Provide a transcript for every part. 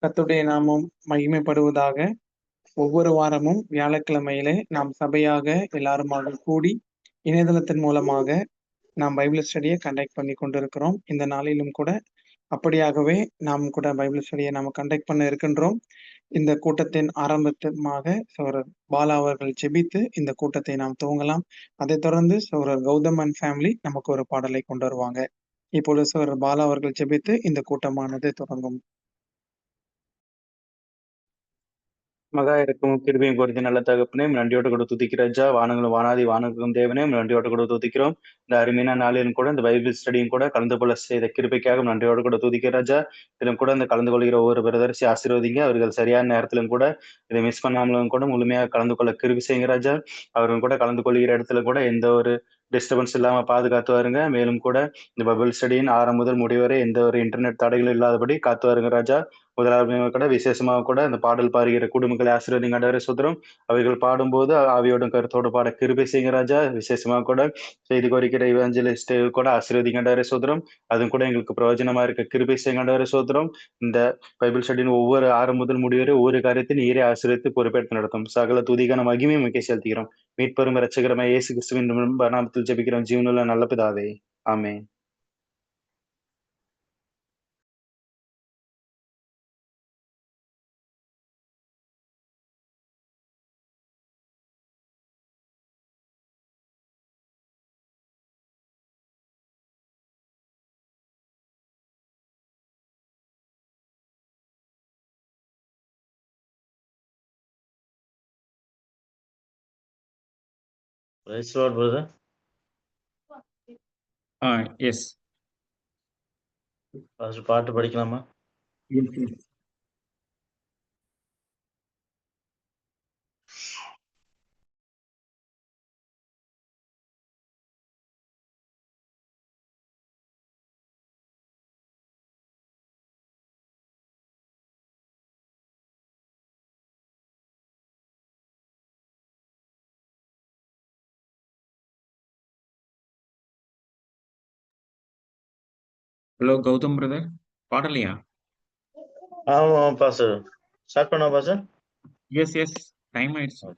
கர்த்தருடைய நாமம் மகிமைப்படுவதாக. ஒவ்வொரு வாரமும் வியாழக்கிழமையிலே நாம் சபையாக எல்லாருமாக கூடி இணையதளத்தின் மூலமாக நாம் பைபிள் ஸ்டடியை கண்டக்ட் பண்ணி கொண்டிருக்கிறோம். இந்த நாளிலும் கூட அப்படியாகவே நாம் கூட பைபிள் ஸ்டடியை நாம் கண்டக்ட் பண்ண இருக்கின்றோம். இந்த கூட்டத்தின் ஆரம்பமாக சகோதரர் பாலா அவர்கள் ஜெபித்து இந்த கூட்டத்தை நாம் துவங்கலாம். அதைத் தொடர்ந்து சகோதரர் கௌதம் அண்ட் ஃபேமிலி நமக்கு ஒரு பாடலை கொண்டு வருவாங்க. இப்பொழுது சகோதரர் பாலா அவர்கள் ஜெபித்து இந்த கூட்டமானது தொடங்கும். மகா இறக்கமும் கிருபையும் பொருத்தி நல்ல தகப்பனே நன்றியோடு கூட துதிக்கிறஜா. வானங்களும் வானாதி வானங்களும் தேவனே நன்றியோடு கூட துதிக்கிறோம். இந்த அருமையான நாளிலும் கூட இந்த பைபிள் ஸ்டடியும் கூட கலந்து கொள்ள செய்த கிருபைக்காக நன்றியோடு கூட துதிக்கிறஜா. இதிலும் கூட இந்த கலந்து கொள்கிற ஒவ்வொரு பிரதர்சி ஆசீர்வதிங்க. அவர்கள் சரியான நேரத்திலும் கூட இதை மிஸ் பண்ணாமலும் கூட முழுமையாக கலந்து கொள்ள கிருபி செய்யுங்க ராஜா. அவர்கள் கூட கலந்து கொள்கிற இடத்துல கூட எந்த ஒரு டிஸ்டர்பன்ஸ் இல்லாம பாதுகாத்து வருங்க. மேலும் கூட இந்த பைபிள் ஸ்டடியின் ஆரம்பம் முதல் முடிவரை எந்த ஒரு இன்டர்நெட் தடைகளும் இல்லாதபடி காத்து வருங்க ராஜா. முதலாவது கூட விசேஷமாக கூட இந்த பாடல் பாடுகிற குடும்பங்களை ஆசீர்வதிங்க ஆண்டவரே சுதரம். அவர்கள் பாடும்போது ஆவியோடும் கருத்தோடு பாட கிருபை செய்யுங்க ராஜா. விசேஷமாக கூட செய்தி குறிக்கிற இவாஞ்சலிஸ்ட் கூட ஆசீர்வதிங்க ஆண்டவரே சுதரம். அதுவும் கூட எங்களுக்கு பிரயோஜனமா இருக்க கிருபை செய்யுங்க ஆண்டவரே சுதரம். இந்த பைபிள் ஸ்டடியின் ஒவ்வொரு ஆரம்பம் முதல் முடிவரை ஒவ்வொரு காரியத்தையும் நீரே ஆசீர்வதித்து பொறுப்பேற்று நடத்தும். சகல துதிக்கான மகிமையும் மிக்க செலுத்துகிறோம். மீட்பெரும் இரட்சகரமாய் இயேசு கிறிஸ்துவின் நாமத்தில் ஜெபிக்கிறோம் ஜீவனுள்ள நல்ல பிதாவே. ஆமென். Praise the Lord, brother. Yes. Pastor பாட்டு படிக்கலாமா? Yes, yes. Hello, Gautam brother. பாடலையா? ஆமா பாஸ்டர். ஸ்டார்ட் பண்ணா பாஸ்டர்? Yes, yes. Time ஆயிடுச்சு.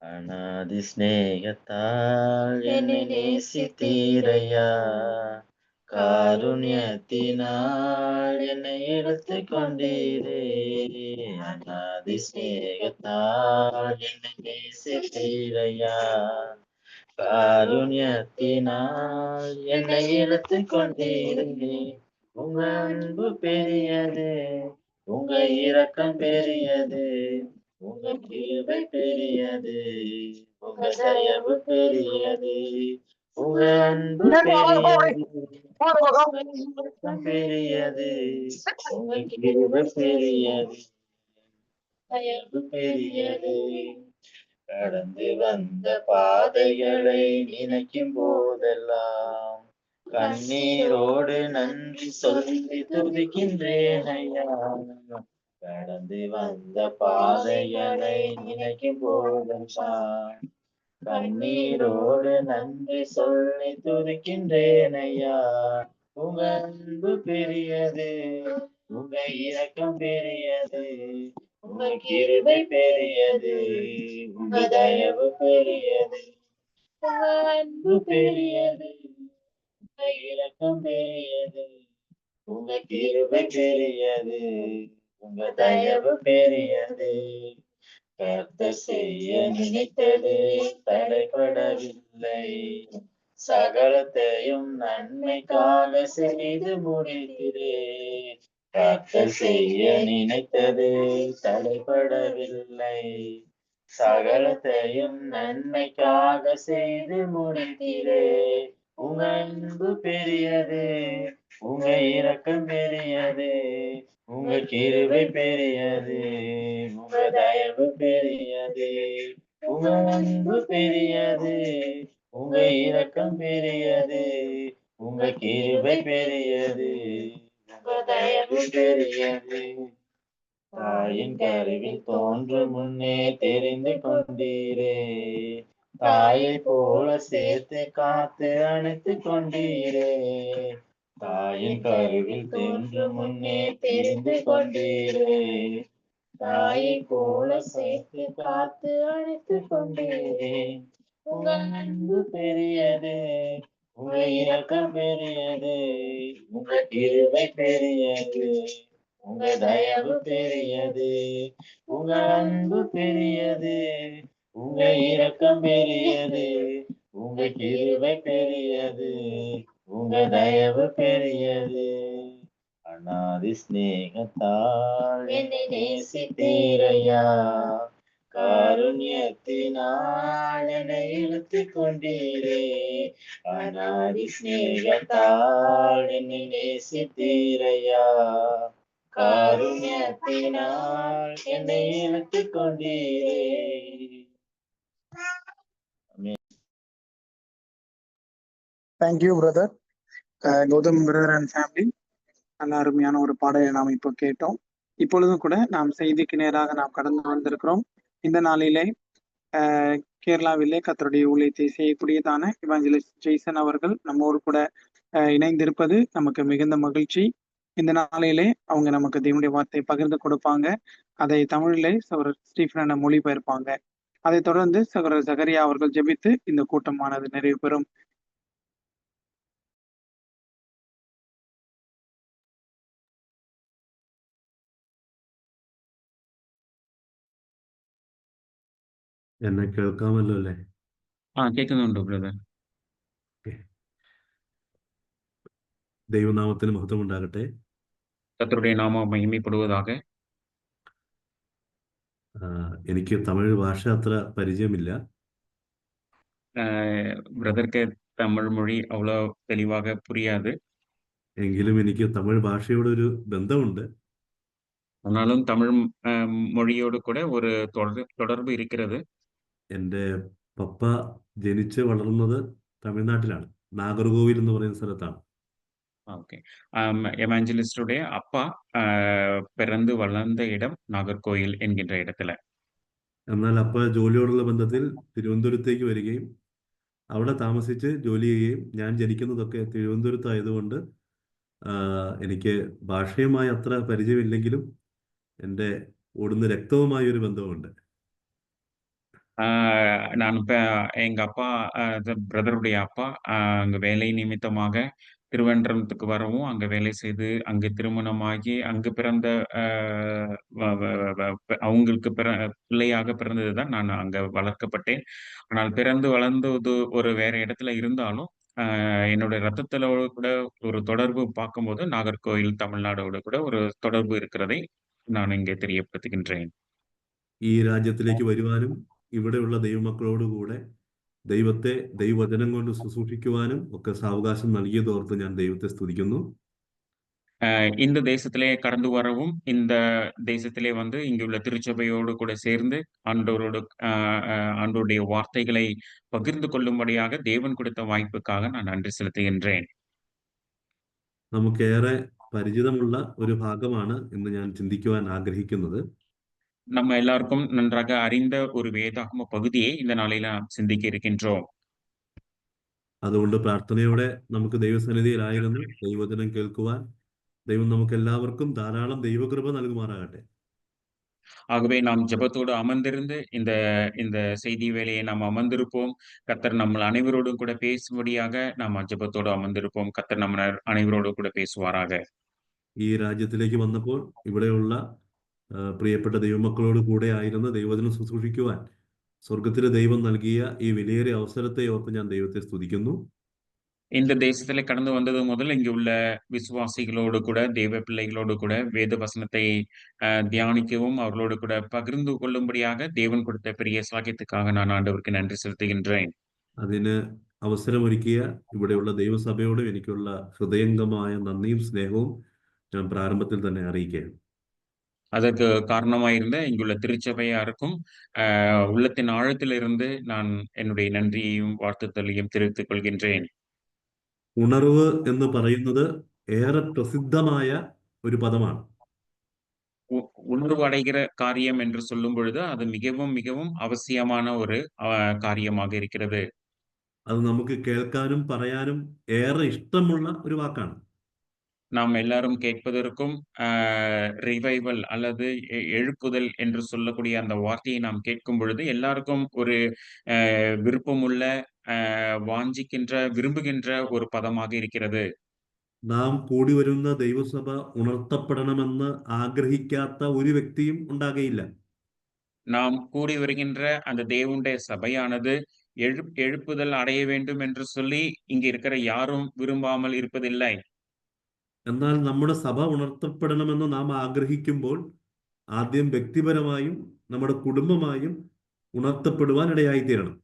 அநாதி ஸ்நேகத்தால் என்னை நேசித்தீரையா, காருண்யத்தினால் என்னை எடுத்துக் கொண்டீரே. அநாதி ஸ்நேகத்தால் என்னை நேசித்தீரையா, காருண்யத்தினால் என்னை எடுத்துக் கொண்டீரே. உங்க அன்பு பெரியது, உங்க இரக்கம் பெரியது, உங்க கிருபை பெரியது, உங்க தயவு பெரியது. உங்க அன்பு பெரியது, உங்க இரக்கம் பெரியது, உங்க கிருபை பெரியது, தயவு பெரியது. கடந்து வந்த பாதைகளை நினைக்கும் போதெல்லாம் கண்ணீரோடு நன்றி சொல்லி துதிக்கின்றேன் ஐயா. கடந்து வந்த பாதைகளை நினைக்கும் போதெல்லாம் கண்ணீரோடு நன்றி சொல்லி துதிக்கின்றேன் ஐயா. உங்க அன்பு பெரியது, உங்க இரக்கம் பெரியது, உங்க கிருபை பெரியது, உங்க தயவு பெரியது. உங்க அன்பு பெரியது, உங்க இரக்கம் பெரியது, உங்க கிருபை பெரியது, உங்க தயவு பெரியது. கர்த்தர் செய்ய நினைத்தது தடைபடவில்லை, சகலத்தையும் நன்மைக்காக செய்து முடிக்கிறே. கர்த்தர் செய்ய நினைத்தது தடைபடவில்லை, சகலத்தையும் நன்மைக்காக செய்து முடிக்கிறே. உங்க அன்பு பெரியது, உங்க இரக்கம் பெரியது, உங்க கிருபை பெரியது, உங்க தயவு பெரியது. உங்க அன்பு பெரியது, உங்க இரக்கம் பெரியது, உங்க கிருபை பெரியது, உங்க தயவு பெரியது. தாயின் கருவில் தோன்றும் முன்னே தெரிந்து கொண்டீரே, தாயை போல சேர்த்து காத்து அணைத்து கொண்டீரே. தாய் தாயின் கருவில் தோன்றும் முன்னே தெரிந்து கொண்டீரே. தாயை போல சேர்த்து காத்து அழைத்து கொண்டீரே. உங்க அன்பு பெரியது, உங்க இரக்கம் பெரியது, உங்க கிருபை பெரியது, உங்க தயவு பெரியது. உங்க அன்பு பெரியது, உங்க இரக்கம் பெரியது, உங்க கிருபை பெரியது, உங்க தயவு பெரியது. அநாதி ஸ்நேகத்தால் என்னை நேசித்தீரையா. காருண்யத்தினால் என்னை இழுத்து கொண்டீரே. அநாதி ஸ்நேகத்தால் என்னை நேசித்தீரையா. காருண்யத்தினால் என்னை இழுத்து கொண்டீரே. Thank you brother. Gautham brother and family, நல்ல அருமையான ஒரு பாடலை நாம் இப்போ கேட்டோம். இப்பொழுதும் கூட நாம் செய்திக்கு நேராக நாம் கடந்து வந்திருக்கிறோம். இந்த நாளிலே கேரளாவிலே கர்த்தருடைய ஊழியத்தை செய்யக்கூடியதான இவாஞ்சலிஸ்ட் ஜெய்சன் அவர்கள் நம்மோடு கூட இணைந்திருப்பது நமக்கு மிகுந்த மகிழ்ச்சி. இந்த நாளிலே அவங்க நமக்கு தேவனுடைய வார்த்தையை பகிர்ந்து கொடுப்பாங்க. அதை தமிழிலே சகோதரர் ஸ்டீஃபன் மொழிபெயர்ப்பாங்க. அதைத் தொடர்ந்து சகோதரர் ஜகரியா அவர்கள் ஜெபித்து இந்த கூட்டமானது நிறைவு பெறும். എന്നെ കേൾക്കാമല്ലോ അല്ലേ? കേൾക്കുന്നുണ്ടോ ബ്രദർ? ദൈവനാമത്തിന് മഹത്വം ഉണ്ടാകട്ടെ. கர்த்தருடைய நாமம் மகிமைப்படுவதாக. എനിക്ക് തമിഴ് ഭാഷ അത്ര പരിചയമില്ല. பிரதருக்கு தமிழ் மொழி அவ்வளோ தெளிவாக புரியாது. എങ്കിലും എനിക്ക് തമിഴ് ഭാഷയോട് ഒരു ബന്ധമുണ്ട്. ஆனாலும் தமிழ் மொழியோடு கூட ஒரு தொடர்பு இருக்கிறது. എൻ്റെ പപ്പ ജനിച്ച് വളർന്നത് തമിഴ്നാട്ടിലാണ്, നാഗർകോവിൽ എന്ന് പറയുന്ന സ്ഥലത്താണ്. ஓகே. எவாஞ்சலிஸ்டுடைய அப்பா பிறந்து வளர்ந்த இடம் நாகர்கோயில் என்கின்ற இடத்துல. എന്നാൽ അപ്പ ജോലിയോടുള്ള ബന്ധത്തിൽ തിരുവനന്തപുരത്തേക്ക് വരികയും അവിടെ താമസിച്ച് ജോലി ചെയ്യുകയും ഞാൻ ജനിക്കുന്നതൊക്കെ തിരുവനന്തപുരത്തായതുകൊണ്ട് എനിക്ക് ഭാഷയുമായി അത്ര പരിചയമില്ലെങ്കിലും എൻ്റെ ഓടുന്ന രക്തവുമായൊരു ബന്ധമുണ്ട്. நான் எங்க அப்பா பிரதருடைய அப்பா அங்க வேலை நிமித்தமாக திருவனந்தபுரத்துக்கு வரவும், அங்க வேலை செய்து, அங்கு திருமணமாகி, அங்கு பிறந்த அவங்களுக்கு பிள்ளையாக பிறந்ததுதான் நான் அங்க வளர்க்கப்பட்டேன். ஆனால் பிறந்து வளர்ந்தது ஒரு வேற இடத்துல இருந்தாலும், என்னுடைய ரத்தத்துல கூட ஒரு தொடர்பு பார்க்கும்போது நாகர்கோயில் தமிழ்நாடோடு கூட ஒரு தொடர்பு இருக்கிறதை நான் இங்கே தெரியப்படுத்துகின்றேன். ഈ രാജ്യത്തിലേക്ക് വരുവാനും ഇവിടെയുള്ള ദൈവമക്കളോടുകൂടെ ദൈവത്തെ ദൈവവചനം കൊണ്ട് ശുശ്രൂഷിക്കുവാനും ഒക്കെ സാവകാശം നൽകിയതോർത്ത് ഞാൻ ദൈവത്തെ സ്തുതിക്കുന്നു. இந்த தேசத்திலே கடந்து வரவும், இந்த தேசத்திலே வந்து இங்குள்ள திருச்சபையோடு கூட சேர்ந்து ஆண்டவருடைய வார்த்தைகளை பகிர்ந்து கொள்ளும்படியாக தேவன் கொடுத்த வாய்ப்புக்காக நான் நன்றி செலுத்துகின்றேன். നമുക്കേറെ പരിചിതമുള്ള ഒരു ഭാഗമാണ് ഇന്ന് ഞാൻ ചിന്തിക്കുവാൻ ആഗ്രഹിക്കുന്നത്. நம்ம எல்லாருக்கும் நன்றாக அறிந்த ஒரு வேதாகம பகுதியை இந்த நாளில் நாம் சிந்திக்க இருக்கின்றோம். അതുകൊണ്ട് പ്രാർത്ഥനയോടെ നമുക്ക് ദൈവസന്നിധിയിലായിരുന്നു ദൈവവചനം കേൾക്കുവാൻ ദൈവം നമുക്ക് എല്ലാവർക്കും ധാരാളം ദൈവകൃപ നൽകുമാറാകട്ടെ. ஆகவே நாம் ஜெபத்தோடு அமர்ந்திருந்து இந்த செய்தி வேலையை நாம் அமர்ந்திருப்போம். கர்த்தர் நம்ம அனைவரோடும் கூட பேசும்படியாக நாம் ஜெபத்தோடு அமர்ந்திருப்போம். கர்த்தர் நம்ம அனைவரோடும் கூட பேசுவாராக. ഈ രാജ്യത്തിലേക്ക് വന്നപ്പോൾ ഇവിടെയുള്ള പ്രിയപ്പെട്ട ദൈവമക്കളോട് കൂടെ ആയിരുന്ന ദൈവവചനം ശുശ്രൂഷിക്കുവാൻ സ്വർഗത്തിലെ ദൈവം നൽകിയ ഈ വിലയേറിയ അവസരത്തെ ഓർത്ത് ഞാൻ ദൈവത്തെ സ്തുതിക്കുന്നു. இந்த தேசத்திலே கடந்து வந்தது முதல் இங்கு உள்ள விசுவாசிகளோடு கூட தேவ பிள்ளைகளோடு கூட வேத வசனத்தை தியானிக்கவும் அவர்களோடு கூட பகிர்ந்து கொள்ளும்படியாக தேவன் கொடுத்த பெரிய சாக்கியத்துக்காக நான் ஆண்டவருக்கு நன்றி செலுத்துகின்றேன். അതിന് അവസരമൊരുക്കിയ ഇവിടെയുള്ള ദൈവസഭയോടും എനിക്കുള്ള ഹൃദയംഗമായ നന്ദിയും സ്നേഹവും ഞാൻ പ്രാരംഭത്തിൽ തന്നെ അറിയിക്കുകയാണ്. அதற்கு காரணமாயிருந்த இங்குள்ள திருச்சபையாருக்கும் உள்ளத்தின் ஆழத்திலிருந்து நான் என்னுடைய நன்றியையும் வாழ்த்துதலையும் தெரிவித்துக் கொள்கின்றேன். ഉണർവ് എന്ന് പറയുന്നത് ഏറെ പ്രസിദ്ധമായ ഒരു പദമാണ്. உணர்வு அடைகிற காரியம் என்று சொல்லும் பொழுது அது மிகவும் மிகவும் அவசியமான ஒரு காரியமாக இருக்கிறது. അത് നമുക്ക് കേൾക്കാനും പറയാനും ഏറെ ഇഷ്ടമുള്ള ഒരു വാക്കാണ്. நாம் எல்லாரும் கேட்பதற்கும் ரிவைவல் அல்லது எழுப்புதல் என்று சொல்லக்கூடிய அந்த வார்த்தையை நாம் கேட்கும் பொழுது எல்லாருக்கும் ஒரு விருப்பமுள்ள, விரும்புகின்ற ஒரு பதமாக இருக்கிறது. നാം കൂടി വരുന്ന ദൈവസഭ ഉണർത്തപ്പെടണമെന്ന് ആഗ്രഹിക്കാത്ത ഒരു വ്യക്തിയും ഉണ്ടാകയില്ല. நாம் கூடி வருகின்ற அந்த தேவனுடைய சபையானது எழுப்புதல் அடைய வேண்டும் என்று சொல்லி இங்க இருக்கிற யாரும் விரும்பாமல் இருப்பதில்லை. എന്നാൽ നമ്മുടെ സഭ ഉണർത്തപ്പെടണമെന്ന് നാം ആഗ്രഹിക്കുമ്പോൾ ആദ്യം വ്യക്തിപരമായും നമ്മുടെ കുടുംബമായും ഉണർത്തപ്പെടുവാൻ ഇടയായിത്തീരണം.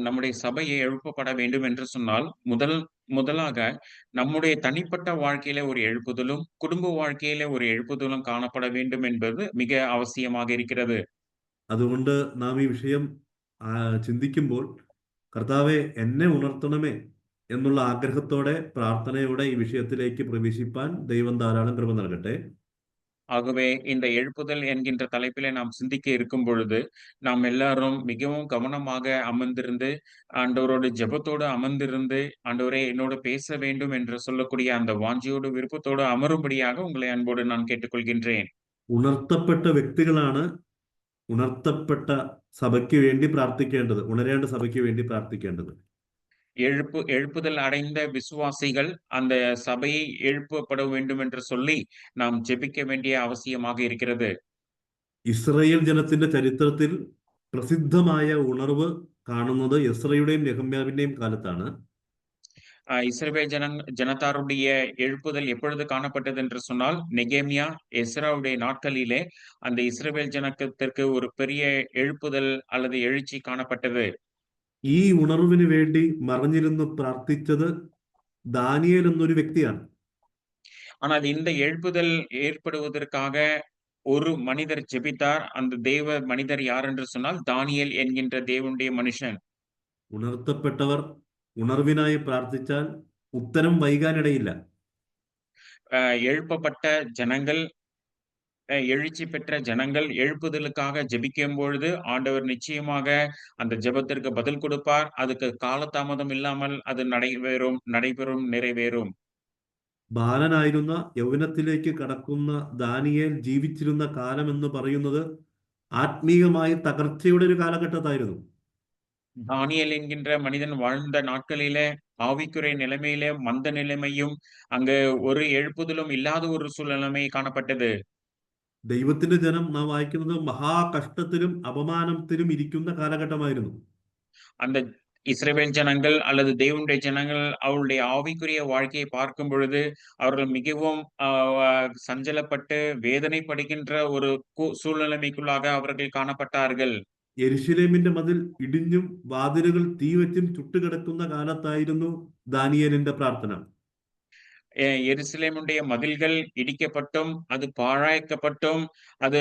நம்முடைய சபையை எழுப்பப்பட வேண்டும் என்று சொன்னால் முதலாக நம்முடைய தனிப்பட்ட வாழ்க்கையில ஒரு எழுப்புதலும், குடும்ப வாழ்க்கையில ஒரு எழுப்புதலும் காணப்பட வேண்டும் என்பது மிக அவசியமாக இருக்கிறது. അതുകൊണ്ട് നാം ഈ വിഷയം ചിന്തിക്കുമ്പോൾ കർത്താവെ എന്നെ ഉണർത്തണമേ എന്നുള്ള ആഗ്രഹത്തോടെ പ്രാർത്ഥനയോടെ ഈ വിഷയത്തിലേക്ക് പ്രവേശിപ്പാൻ ദൈവം ധാരാളം കൃപ നൽകട്ടെ. ஆகவே இந்த எழுப்புதல் என்கின்ற தலைப்பிலே நாம் சிந்திக்க இருக்கும் பொழுது நாம் எல்லாரும் மிகவும் கவனமாக அமர்ந்திருந்து ஆண்டவரோட ஜெபத்தோடு அமர்ந்திருந்து, ஆண்டவரே என்னோடு பேச வேண்டும் என்று சொல்லக்கூடிய அந்த வாஞ்சியோடு விருப்பத்தோடு அமரும்படியாக உங்களை அன்போடு நான் கேட்டுக்கொள்கின்றேன். ഉണർത്തപ്പെട്ട വ്യക്തികളാണ് ഉണർത്തപ്പെട്ട സഭയ്ക്ക് വേണ്ടി പ്രാർത്ഥിക്കേണ്ടത്, ഉണരേണ്ട സഭയ്ക്ക് വേണ്ടി പ്രാർത്ഥിക്കേണ്ടത്. எழுப்புதல் அடைந்த விசுவாசிகள் அந்த சபையை எழுப்பப்பட வேண்டும் என்று சொல்லி நாம் ஜெபிக்க வேண்டிய அவசியமாக இருக்கிறது. ഇസ്രയേൽ ജനത്തിന്റെ ചരിത്രത്തിൽ പ്രസിദ്ധമായ ഉണർവ് കാണുന്നത് എസ്രയുടെയും നെഹമ്യാവിന്റെയും കാലത്താണ്. இஸ்ரவேல் ஜனத்தாருடைய எழுப்புதல் எப்பொழுது காணப்பட்டது என்று சொன்னால், நெகேமியா, எஸ்ராவுடைய நாட்களிலே அந்த இஸ்ரவேல் ஜனத்திற்கு ஒரு பெரிய எழுப்புதல் அல்லது எழுச்சி காணப்பட்டது. ഈ ഉണർവിന് വേണ്ടി മറിഞ്ഞിരുന്ന് പ്രാർത്ഥിച്ചത് ദാനിയേൽ എന്നൊരു വ്യക്തിയാണ്. ஆனால் இந்த எழுப்புதல் ஏற்படுவதற்காக ஒரு மனிதர் ஜெபித்தார். அந்த தேவ மனிதர் யார் என்று சொன்னால் தானியேல் என்கின்ற தேவனுடைய மனுஷன். ഉണർത്തപ്പെട്ടവർ ഉണർവിനായി പ്രാർത്ഥിച്ചാൽ ഉത്തരം വൈകാനിടയില്ല. எழுப்பப்பட்ட ஜனங்கள், எழுச்சி பெற்ற ஜனங்கள் எழுப்புதலுக்காக ஜெபிக்கும் பொழுது ஆண்டவர் நிச்சயமாக அந்த ஜெபத்திற்கு பதில் கொடுப்பார். அதுக்கு காலதாமதம் இல்லாமல் அது நிறைவேறும். ബാലനായിരുന്ന യൗവനത്തിലേക്ക് കടക്കുന്ന ദാനിയേൽ ജീവിച്ചിരുന്ന കാലം എന്ന് പറയുന്നത് ആത്മീയമായി തകർച്ചയുടെ ഒരു കാലഘട്ടത്തായിരുന്നു. தானியேல் என்கின்ற மனிதன் வாழ்ந்த நாட்களிலே ஆவிக்குரிய நிலைமையிலே மந்த நிலைமையும் அங்கு ஒரு எழுப்புதலும் இல்லாத ஒரு சூழ்நிலைமை காணப்பட்டது. ദൈവത്തിന്റെ ജനം നാം വായിക്കുന്നത് മഹാകഷ്ടത്തിലും അപമാനത്തിലും ഇരിക്കുന്ന കാലഘട്ടമായിരുന്നു. அந்த இஸ்ரவேல் ஜனங்கள் அல்லது தேவனுடைய ஜனங்கள் அவருடைய ஆவிக்குரிய வாழ்க்கையை பார்க்கும் பொழுது அவர்கள் மிகவும் சஞ்சலப்பட்டு வேதனைப்படுகின்ற ஒரு சூழ்நிலைமைக்குள்ளாக அவர்கள் காணப்பட்டார்கள். യെരുശലേമിന്റെ മതിൽ ഇടിഞ്ഞും വാതിലുകൾ തീവച്ചും ചുട്ടുകിടക്കുന്ന കാലത്തായിരുന്നു ദാനിയേലിന്റെ പ്രാർത്ഥന. எருசலேமுடைய மதில்கள் இடிக்கப்பட்டும், அது பாழாய்க்கப்பட்டும், அது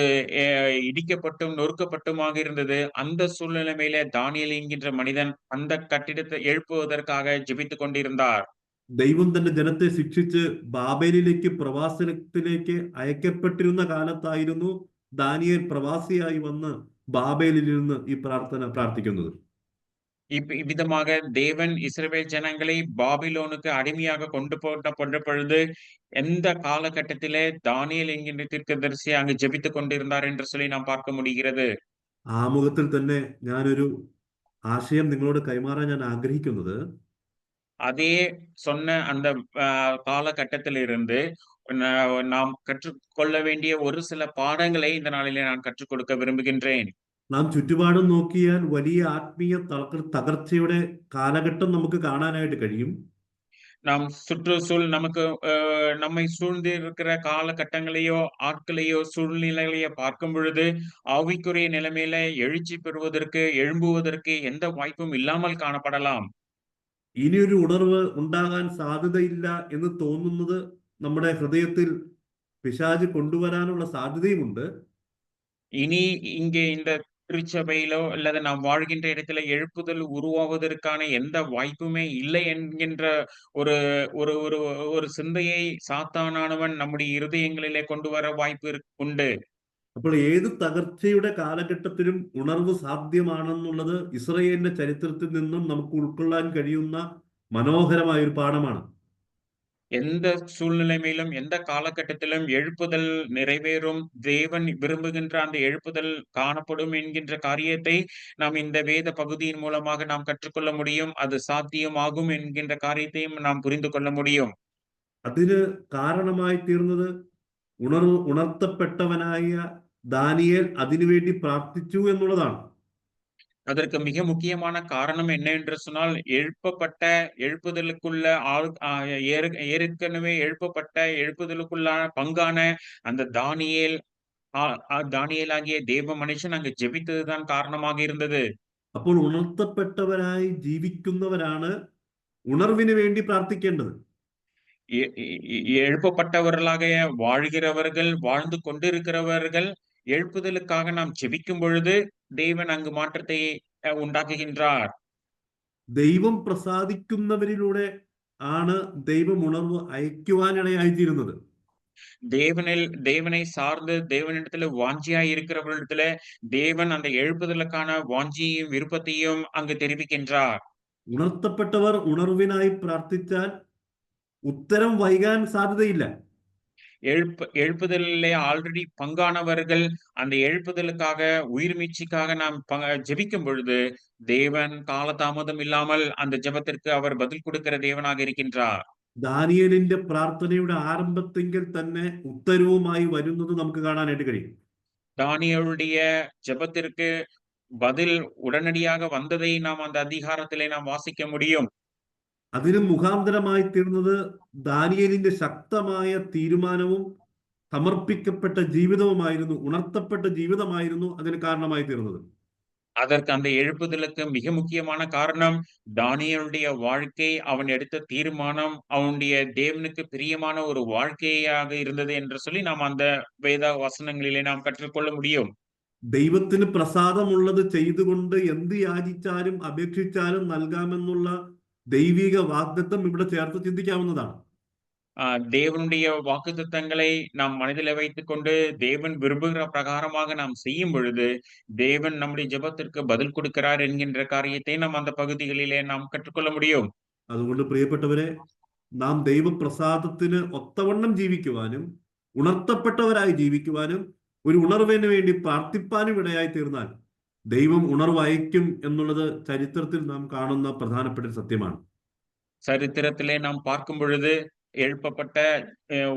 இடிக்கப்பட்டும் நொறுக்கப்பட்டுமாக இருந்தது. அந்த சூழ்நிலைமையிலே தானியேல் என்கின்ற மனிதன் அந்த கட்டிடத்தை எழுப்புவதற்காக ஜெபித்துக் கொண்டிருந்தார். ദൈവം തന്റെ ജനത്തെ ശിക്ഷിച്ച് ബാബേലിലേക്ക് പ്രവാസത്തിലേക്ക് അയക്കപ്പെട്ടിരുന്ന കാലത്തായിരുന്നു ദാനിയേൽ പ്രവാസിയായി വന്ന് ബാബേലിൽ നിന്ന് ഈ പ്രാർത്ഥന പ്രാർത്ഥിക്കുന്നത്. இவ்விதமாக தேவன் இஸ்ரவேல் ஜனங்களை பாபிலோனுக்கு அடிமையாக கொண்டு போட்ட பொழுது எந்த காலகட்டத்திலே தானியேல் என்கின்ற தீர்க்கதரிசி அங்கு ஜெபித்துக் கொண்டிருந்தார் என்று சொல்லி நாம் பார்க்க முடிகிறது. ആമുഖത്തിൽ തന്നെ ഞാനൊരു ആശയം നിങ്ങളോട് കൈമാറാൻ ഞാൻ ആഗ്രഹിക്കുന്നത്, அதே சொன்ன அந்த காலகட்டத்திலிருந்து நாம் கற்றுக்கொள்ள வேண்டிய ஒரு சில பாடங்களை இந்த நாளிலே நான் கற்றுக் கொடுக்க விரும்புகின்றேன். നാം ചുറ്റുപാടും നോക്കിയാൽ വലിയ ആത്മീയ തകർച്ചയുടെ കാലഘട്ടം നമുക്ക് കാണാനായിട്ട് കഴിയും. நாம் சுற்றுச்சூழல் நமக்கு நம்மை சூழ்ந்து இருக்கிற காலகட்டங்களையோ ஆட்களையோ சூழ்நிலைகளையோ பார்க்கும் பொழுது ஆவிக்குரிய நிலைமையில எழுச்சி பெறுவதற்கு எழும்புவதற்கு எந்த வாய்ப்பும் இல்லாமல் காணப்படலாம். ഇനിയൊരു ഉണർവ് ഉണ്ടാകാൻ സാധ്യതയില്ല എന്ന് തോന്നുന്നത് നമ്മുടെ ഹൃദയത്തിൽ പിശാച് കൊണ്ടുവരാനുള്ള സാധ്യതയുമുണ്ട്. இனி இங்கே இந்த திருச்சபையிலோ அல்லது நாம் வாழ்கின்ற இடத்துல எழுப்புதல் உருவாவதற்கான எந்த வாய்ப்புமே இல்லை என்கின்ற ஒரு ஒரு ஒரு ஒரு சிந்தையை சாத்தானானவன் நம்முடைய இருதயங்களிலே கொண்டு வர வாய்ப்பு உண்டு. അപ്പോൾ ഏത് തകർച്ചയുടെ കാലഘട്ടത്തിലും ഉണർവ് സാധ്യമാണെന്നുള്ളത് ഇസ്രായേലിന്റെ ചരിത്രത്തിൽ നിന്നും നമുക്ക് ഉൾക്കൊള്ളാൻ കഴിയുന്ന മനോഹരമായ ഒരു പാഠമാണ്. எந்த சூழ்நிலைமையிலும், எந்த காலகட்டத்திலும் எழுப்புதல் நிறைவேறும். தேவன் விரும்புகின்ற அந்த எழுப்புதல் காணப்படும் என்கின்ற காரியத்தை நாம் இந்த வேத பகுதியின் மூலமாக நாம் கற்றுக்கொள்ள முடியும். அது சாத்தியமாகும் என்கின்ற காரியத்தையும் நாம் புரிந்து கொள்ள முடியும். അതിന് കാരണമായി തീർന്നത് ഉണർത്തപ്പെട്ടവനായ ദാനിയേൽ അതിനുവേണ്ടി പ്രാർത്ഥിച്ചു എന്നുള്ളതാണ്. அதற்கு மிக முக்கியமான காரணம் என்ன என்று சொன்னால், எழுப்புதலுக்குள்ள ஆள் ஏற்கனவே எழுப்பப்பட்ட எழுப்புதலுக்குள்ளான பங்கான அந்த தானியேல் தானியேலாகிய தேவ மனுஷன் அங்கு ஜெபித்ததுதான் காரணமாக இருந்தது. അപ്പോൾ ഉണർത്തപ്പെട്ടവരായി ജീവിക്കുന്നവരാണ് ഉണർവിന് വേണ്ടി പ്രാർത്ഥിക്കേണ്ടത്. எழுப்பப்பட்டவர்களாக வாழ்கிறவர்கள், வாழ்ந்து கொண்டிருக்கிறவர்கள், எழுப்புதலுக்காக நாம் ஜெபிக்கும் பொழுது தேவன் அங்கு மாற்றத்தை ഉണ്ടാக்குகின்றார். ദൈവം പ്രസാദിക്കുന്നവരിലൂടെ ആണ് ദൈവം ഉണർവ് അയക്കുവാനിടയായിത്തീരുന്നത്. தேவனை சார்ந்து தேவனிடத்துல வாஞ்சியாய் இருக்கிறவர்களிடத்துல தேவன் அந்த எழுப்புதலுக்கான வாஞ்சியையும் விருப்பத்தையும் அங்கு தெரிவிக்கின்றார். ഉണർത്തപ്പെട്ടവർ ഉണർവിനായി പ്രാർത്ഥിച്ചാൽ ഉത്തരം വൈകാൻ സാധ്യതയില്ല. எழுப்புதலிலே ஆல்ரெடி பங்கானவர்கள் அந்த எழுப்புதலுக்காக உயிர் மீட்சிக்காக நாம் ஜெபிக்கும் பொழுது தேவன் காலதாமதம் இல்லாமல் அந்த ஜெபத்திற்கு அவர் பதில் கொடுக்கிற தேவனாக இருக்கின்றார். ദാനിയേലിന്റെ പ്രാർത്ഥനയുടെ ആരംഭത്തെങ്കിൽ തന്നെ ഉത്തരവുമായി വരുന്നത് നമുക്ക് കാണാനായിട്ട് കഴിയും. தானியேலுடைய ஜெபத்திற்கு பதில் உடனடியாக வந்ததை நாம் அந்த அதிகாரத்திலே நாம் வாசிக்க முடியும். അതിന് മുഖാന്തരമായി തീർന്നത് ദാനിയേലിന്റെ ശക്തമായ തീരുമാനവും സമർപ്പിക്കപ്പെട്ട ജീവിതവുമായിരുന്നു, ഉണർത്തപ്പെട്ട ജീവിതമായിരുന്നു അതിന് കാരണമായി തീർന്നത്. அதற்கு அந்த எழுப்புதலுக்கு மிக முக்கியமான காரணம் தானியேலுடைய வாழ்க்கை, அவன் எடுத்த தீர்மானம், அவனுடைய தேவனுக்கு பிரியமான ஒரு வாழ்க்கையாக இருந்தது என்று சொல்லி நாம் அந்த வேத வசனங்களிலே நாம் கற்றுக்கொள்ள முடியும். ദൈവത്തിന് പ്രസാദമുള്ളത് ചെയ്തുകൊണ്ട് എന്ത് യാചിച്ചാലും അപേക്ഷിച്ചാലും നൽകാമെന്നുള്ള ദൈവിക വാഗ്ദത്തം ഇവിടെ ചേർത്ത് ചിന്തിക്കാവുന്നതാണ്. தேவனுடைய வாக்குத்தத்தங்களை நாம் மனதில் வைத்துக் கொண்டு தேவன் விரும்புகிற பிரகாரமாக நாம் செய்யும் பொழுது தேவன் நம்முடைய ஜெபத்திற்கு பதில் கொடுக்கிறார் என்கின்ற காரியத்தை நாம் அந்த பகுதிகளிலே நாம் கற்றுக்கொள்ள முடியும். അതുകൊണ്ട് പ്രിയപ്പെട്ടവരെ, നാം ദൈവപ്രസാദത്തിന് ഒത്തവണ്ണം ജീവിക്കുവാനും ഉണർത്തപ്പെട്ടവരായി ജീവിക്കുവാനും ഒരു ഉണർവിന് വേണ്ടി പ്രാർത്ഥിപ്പാനും ഇടയായി തീർന്നാൽ ദൈവം ഉണർവ് അയക്കും എന്നുള്ളത് ചരിത്രത്തിൽ നാം കാണുന്ന പ്രധാനപ്പെട്ട സത്യമാണ്. சரித்திரத்திலே நாம் பார்க்கும் பொழுது எழுப்பப்பட்ட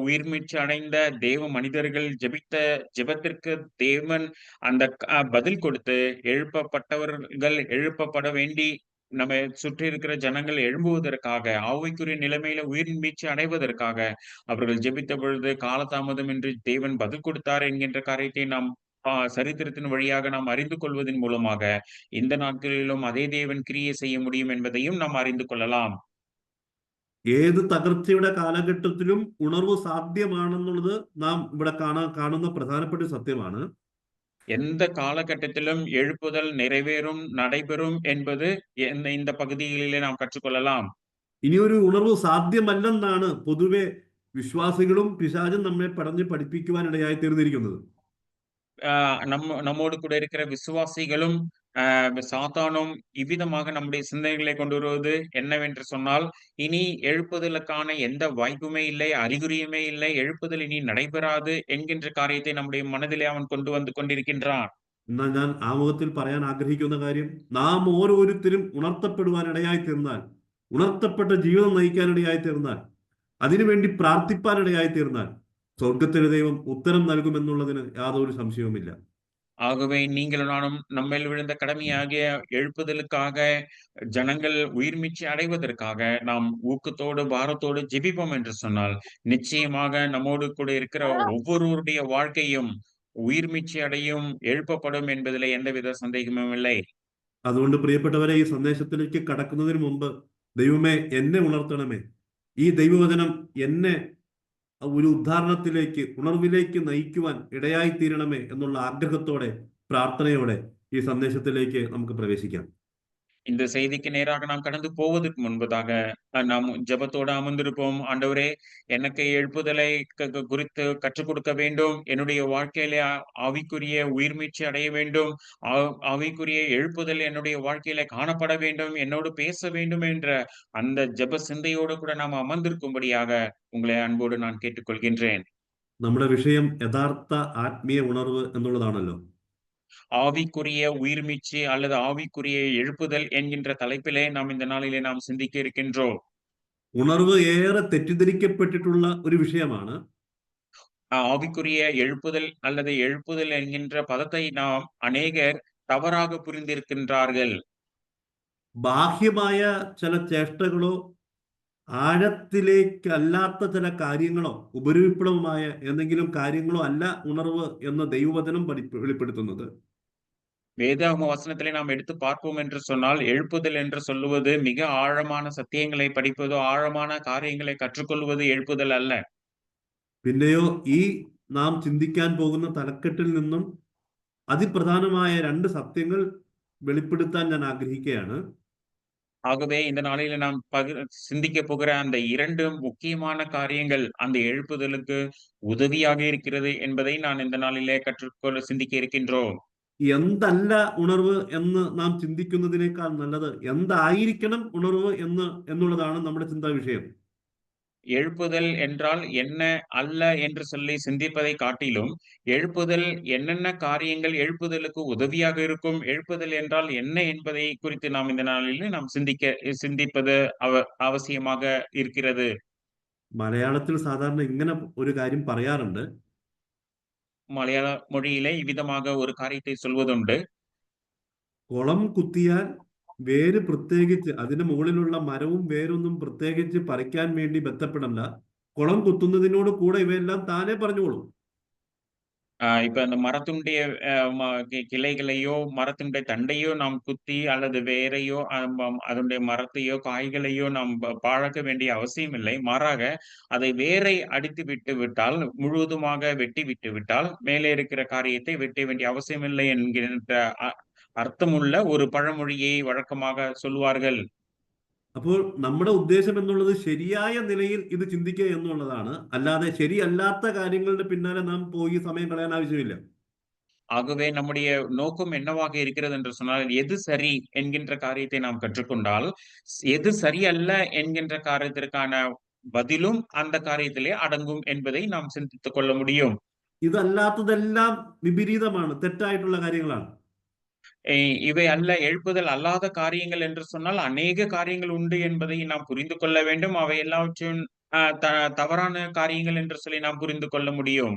உயிர் மீட்சி அடைந்த தேவ மனிதர்கள் ஜெபித்த ஜெபத்திற்கு தேவன் அந்த பதில் கொடுத்து எழுப்பப்பட்டவர்கள் எழுப்பப்பட வேண்டி நம்ம சுற்றி இருக்கிற ஜனங்கள் எழும்புவதற்காக, ஆவிக்குரிய நிலைமையில உயிர் மீட்சி அடைவதற்காக அவர்கள் ஜெபித்த பொழுது காலதாமதம் என்று தேவன் பதில் கொடுத்தார் என்கின்ற காரியத்தை நாம் சரித்திரத்தின் வழியாக நாம் அறிந்து கொள்வதன் மூலமாக இந்த நாட்களிலும் அதே தேவன் கிரியை செய்ய முடியும் என்பதையும் நாம் அறிந்து கொள்ளலாம். ഏത് തകർച്ചയുടെ കാലഘട്ടത്തിലും ഉണർവ് സാധ്യമാണെന്നുള്ളത് നാം ഇവിടെ കാണുന്ന പ്രധാനപ്പെട്ട സത്യമാണ്. எந்த காலகட்டத்திலும் எழுப்புதல் நிறைவேறும், நடைபெறும் என்பது இந்த பகுதிகளிலே நாம் கற்றுக்கொள்ளலாம். ഇനിയൊരു ഉണർവ് സാധ്യമല്ലെന്നാണ് പൊതുവെ വിശ്വാസികളും പിശാചും നമ്മെ പഠിപ്പിക്കുവാനിടയായി തീർന്നിരിക്കുന്നത്. நம்மோடு கூட இருக்கிற விசுவாசிகளும் சாத்தானும் இவ்விதமாக நம்முடைய சிந்தனைகளை கொண்டு வருவது என்னவென்று சொன்னால், இனி எழுப்புதலுக்கான எந்த வாய்ப்புமே இல்லை, அறிகுறியுமே இல்லை, எழுப்புதல் இனி நடைபெறாது என்கின்ற காரியத்தை நம்முடைய மனதிலே அவன் கொண்டு வந்து கொண்டிருக்கின்றான். എന്നാൽ ഞാൻ ആമുഖത്തിൽ പറയാൻ ആഗ്രഹിക്കുന്ന കാര്യം, നാം ഓരോരുത്തരും ഉണർത്തപ്പെടുവാനിടയായി തീർന്നാൽ, ഉണർത്തപ്പെട്ട ജീവിതം നയിക്കാനിടയായി തീർന്നാൽ, അതിനുവേണ്ടി പ്രാർത്ഥിപ്പാനിടയായി തീർന്നാൽ സ്വർഗത്തിലെ ദൈവം ഉത്തരം നൽകുമെന്നുള്ളതിന് യാതൊരു സംശയവുമില്ല. ஆகவே நீங்களும் நானும் நம்மில் விழுந்த கடமையாகிய எழுப்புதலுக்காக ஜனங்கள் உயிர் மீட்சி அடைவதற்காக நாம் ஊக்கத்தோடு பாரத்தோடு ஜெபிப்போம் என்று சொன்னால் நிச்சயமாக நம்மோடு கூட இருக்கிற ஒவ்வொருவருடைய வாழ்க்கையும் உயிர் மீட்சி அடையும், எழுப்பப்படும் என்பதில் எந்தவித சந்தேகமும் இல்லை. അതുകൊണ്ട് പ്രിയപ്പെട്ടവരെ, ഈ സന്ദേശത്തിലേക്ക് കടക്കുന്നതിന് മുമ്പ് ദൈവമേ എന്നെ ഉണർത്തണമേ, ഈ ദൈവവചനം എന്നെ ഒരു ഉദ്ധാരണത്തിലേക്ക്, ഉണർവിലേക്ക് നയിക്കുവാൻ ഇടയായി തീരണമേ എന്നുള്ള ആഗ്രഹത്തോടെ, പ്രാർത്ഥനയോടെ ഈ സന്ദേശത്തിലേക്ക് നമുക്ക് പ്രവേശിക്കാം. இந்த செய்திக்கு நேராக நாம் கடந்து போவதற்கு முன்பதாக நாம் ஜெபத்தோடு அமர்ந்திருப்போம். ஆண்டவரே, எனக்கு எழுப்புதலை குறித்து கற்றுக் கொடுக்க வேண்டும். என்னுடைய வாழ்க்கையில ஆவிக்குரிய உயிர்மீட்சி அடைய வேண்டும். ஆவிக்குரிய எழுப்புதல் என்னுடைய வாழ்க்கையில காணப்பட வேண்டும். என்னோடு பேச வேண்டும் என்ற அந்த ஜெப சிந்தையோடு கூட நாம் அமர்ந்திருக்கும்படியாக உங்களை அன்போடு நான் கேட்டுக்கொள்கின்றேன். നമ്മുടെ വിഷയം യഥാർത്ഥ ആത്മീയ ഉണർവ് എന്നുള്ളതാണല്ലോ. ஆவிக்குரிய உயிர்மீட்சி அல்லது ஆவிக்குரிய எழுப்புதல் என்கின்ற தலைப்பிலே நாம் இந்த நாளிலே நாம் சிந்திக்க இருக்கின்றோம். ഉണർവ് ഏറെ തെറ്റിദ്ധരിക്കപ്പെട്ടിട്ടുള്ള ഒരു വിഷയമാണ്. ஆவிக்குரிய எழுப்புதல் அல்லது எழுப்புதல் என்கின்ற பதத்தை நாம் அநேகர் தவறாக புரிந்திருக்கின்றார்கள். ബാഹ്യമായ ചില ചേഷ്ടകളോ ആഴത്തിലേക്കല്ലാത്ത ചില കാര്യങ്ങളോ ഉപരിവിപ്ലവമായ എന്തെങ്കിലും കാര്യങ്ങളോ അല്ല ഉണർവ് എന്ന് ദൈവവചനം വെളിപ്പെടുത്തുന്നത്. வேதாகம வசனத்திலே நாம் எடுத்து பார்ப்போம் என்று சொன்னால், எழுப்புதல் என்று சொல்லுவது மிக ஆழமான சத்தியங்களை படிப்பதோ, ஆழமான காரியங்களை கற்றுக்கொள்வது எழுப்புதல் அல்ல. പിന്നെയോ ഈ നാം ചിന്തിക്കാൻ പോകുന്ന തലക്കെട്ടിൽ നിന്നും അതിപ്രധാനമായ 2 സത്യങ്ങൾ വെളിപ്പെടുത്താൻ ഞാൻ ആഗ്രഹിക്കുകയാണ്. ஆகவே இந்த நாளில நாம் சிந்திக்க போகிற அந்த 2 முக்கியமான காரியங்கள் அந்த எழுப்புதலுக்கு உதவியாக இருக்கிறது என்பதை நான் இந்த நாளிலே சிந்திக்க இருக்கின்றோம். എന്തല്ല ഉണർവ് എന്ന് നാം ചിന്തിക്കുന്നതിനേക്കാൾ നല്ലത് എന്തായിരിക്കണം ഉണർവ് എന്നുള്ളതാണ് നമ്മുടെ ചിന്താ വിഷയം. எழுப்புதல் என்றால் என்ன அல்ல என்று சொல்லி சிந்திப்பதை காட்டிலும், எழுப்புதல் என்னென்ன காரியங்கள் எழுப்புதலுக்கு உதவியாக இருக்கும், எழுப்புதல் என்றால் என்ன என்பதை குறித்து நாம் இந்த நாளில் நாம் சிந்திப்பது அவசியமாக இருக்கிறது. മലയാളത്തിൽ സാധാരണ ഇങ്ങനെ ഒരു കാര്യം പറയാറുണ്ട്. மலையாள மொழியிலே இவ்விதமாக ஒரு காரியத்தை சொல்வதுண்டு. കുളം കുത്തിയാൽ വേര് പ്രത്യേകിച്ച് അതിന് മുകളിലുള്ള മരവും വേരൊന്നും പ്രത്യേകിച്ച് പറിക്കാൻ വേണ്ടി ബന്ധപ്പെടണ്ട. കുളം കുത്തുന്നതിനോട് കൂടെ ഇവയെല്ലാം താനേ പറഞ്ഞോളും. இப்ப அந்த மரத்துடைய கிளைகளையோ, மரத்தினுடைய தண்டையோ நாம் குத்தி அல்லது வேரையோ, அதனுடைய மரத்தையோ, காய்களையோ நாம் பாழாக்க வேண்டிய அவசியம் இல்லை. மாறாக அதை வேரை அடித்து விட்டால், முழுவதுமாக வெட்டி விட்டு விட்டால், மேலே இருக்கிற காரியத்தை வெட்ட வேண்டிய அவசியம் இல்லை என்கின்ற அர்த்தமுள்ள ஒரு பழமொழியை வழக்கமாக சொல்வார்கள். അപ്പോൾ നമ്മുടെ ഉദ്ദേശം എന്നുള്ളത് ശരിയായ നിലയിൽ ഇത് ചിന്തിക്കുക എന്നുള്ളതാണ്. അല്ലാതെ ശരിയല്ലാത്ത കാര്യങ്ങളുടെ പിന്നാലെ നാം പോയി സമയം കളയാൻ ആവശ്യമില്ല. ஆகவே நம்முடைய நோக்கம் என்னவாக இருக்கிறது என்று சொன்னால், எது சரி என்கின்ற காரியத்தை நாம் கற்றுக்கொண்டால், எது சரியல்ல என்கின்ற காரியத்திற்கான பதிலும் அந்த காரியத்திலே அடங்கும் என்பதை நாம் சிந்தித்துக் கொள்ள முடியும். ഇതല്ലാത്തതെല്ലാം വിപരീതമാണ്, തെറ്റായിട്ടുള്ള കാര്യങ്ങളാണ്. இவை அல்ல எழுப்புதல் அல்லாத காரியங்கள் என்று சொன்னால் அநேக காரியங்கள் உண்டு என்பதை நாம் புரிந்து கொள்ள வேண்டும். அவை எல்லாவற்றும் தவறான காரியங்கள் என்று சொல்லி நாம் புரிந்து கொள்ள முடியும்.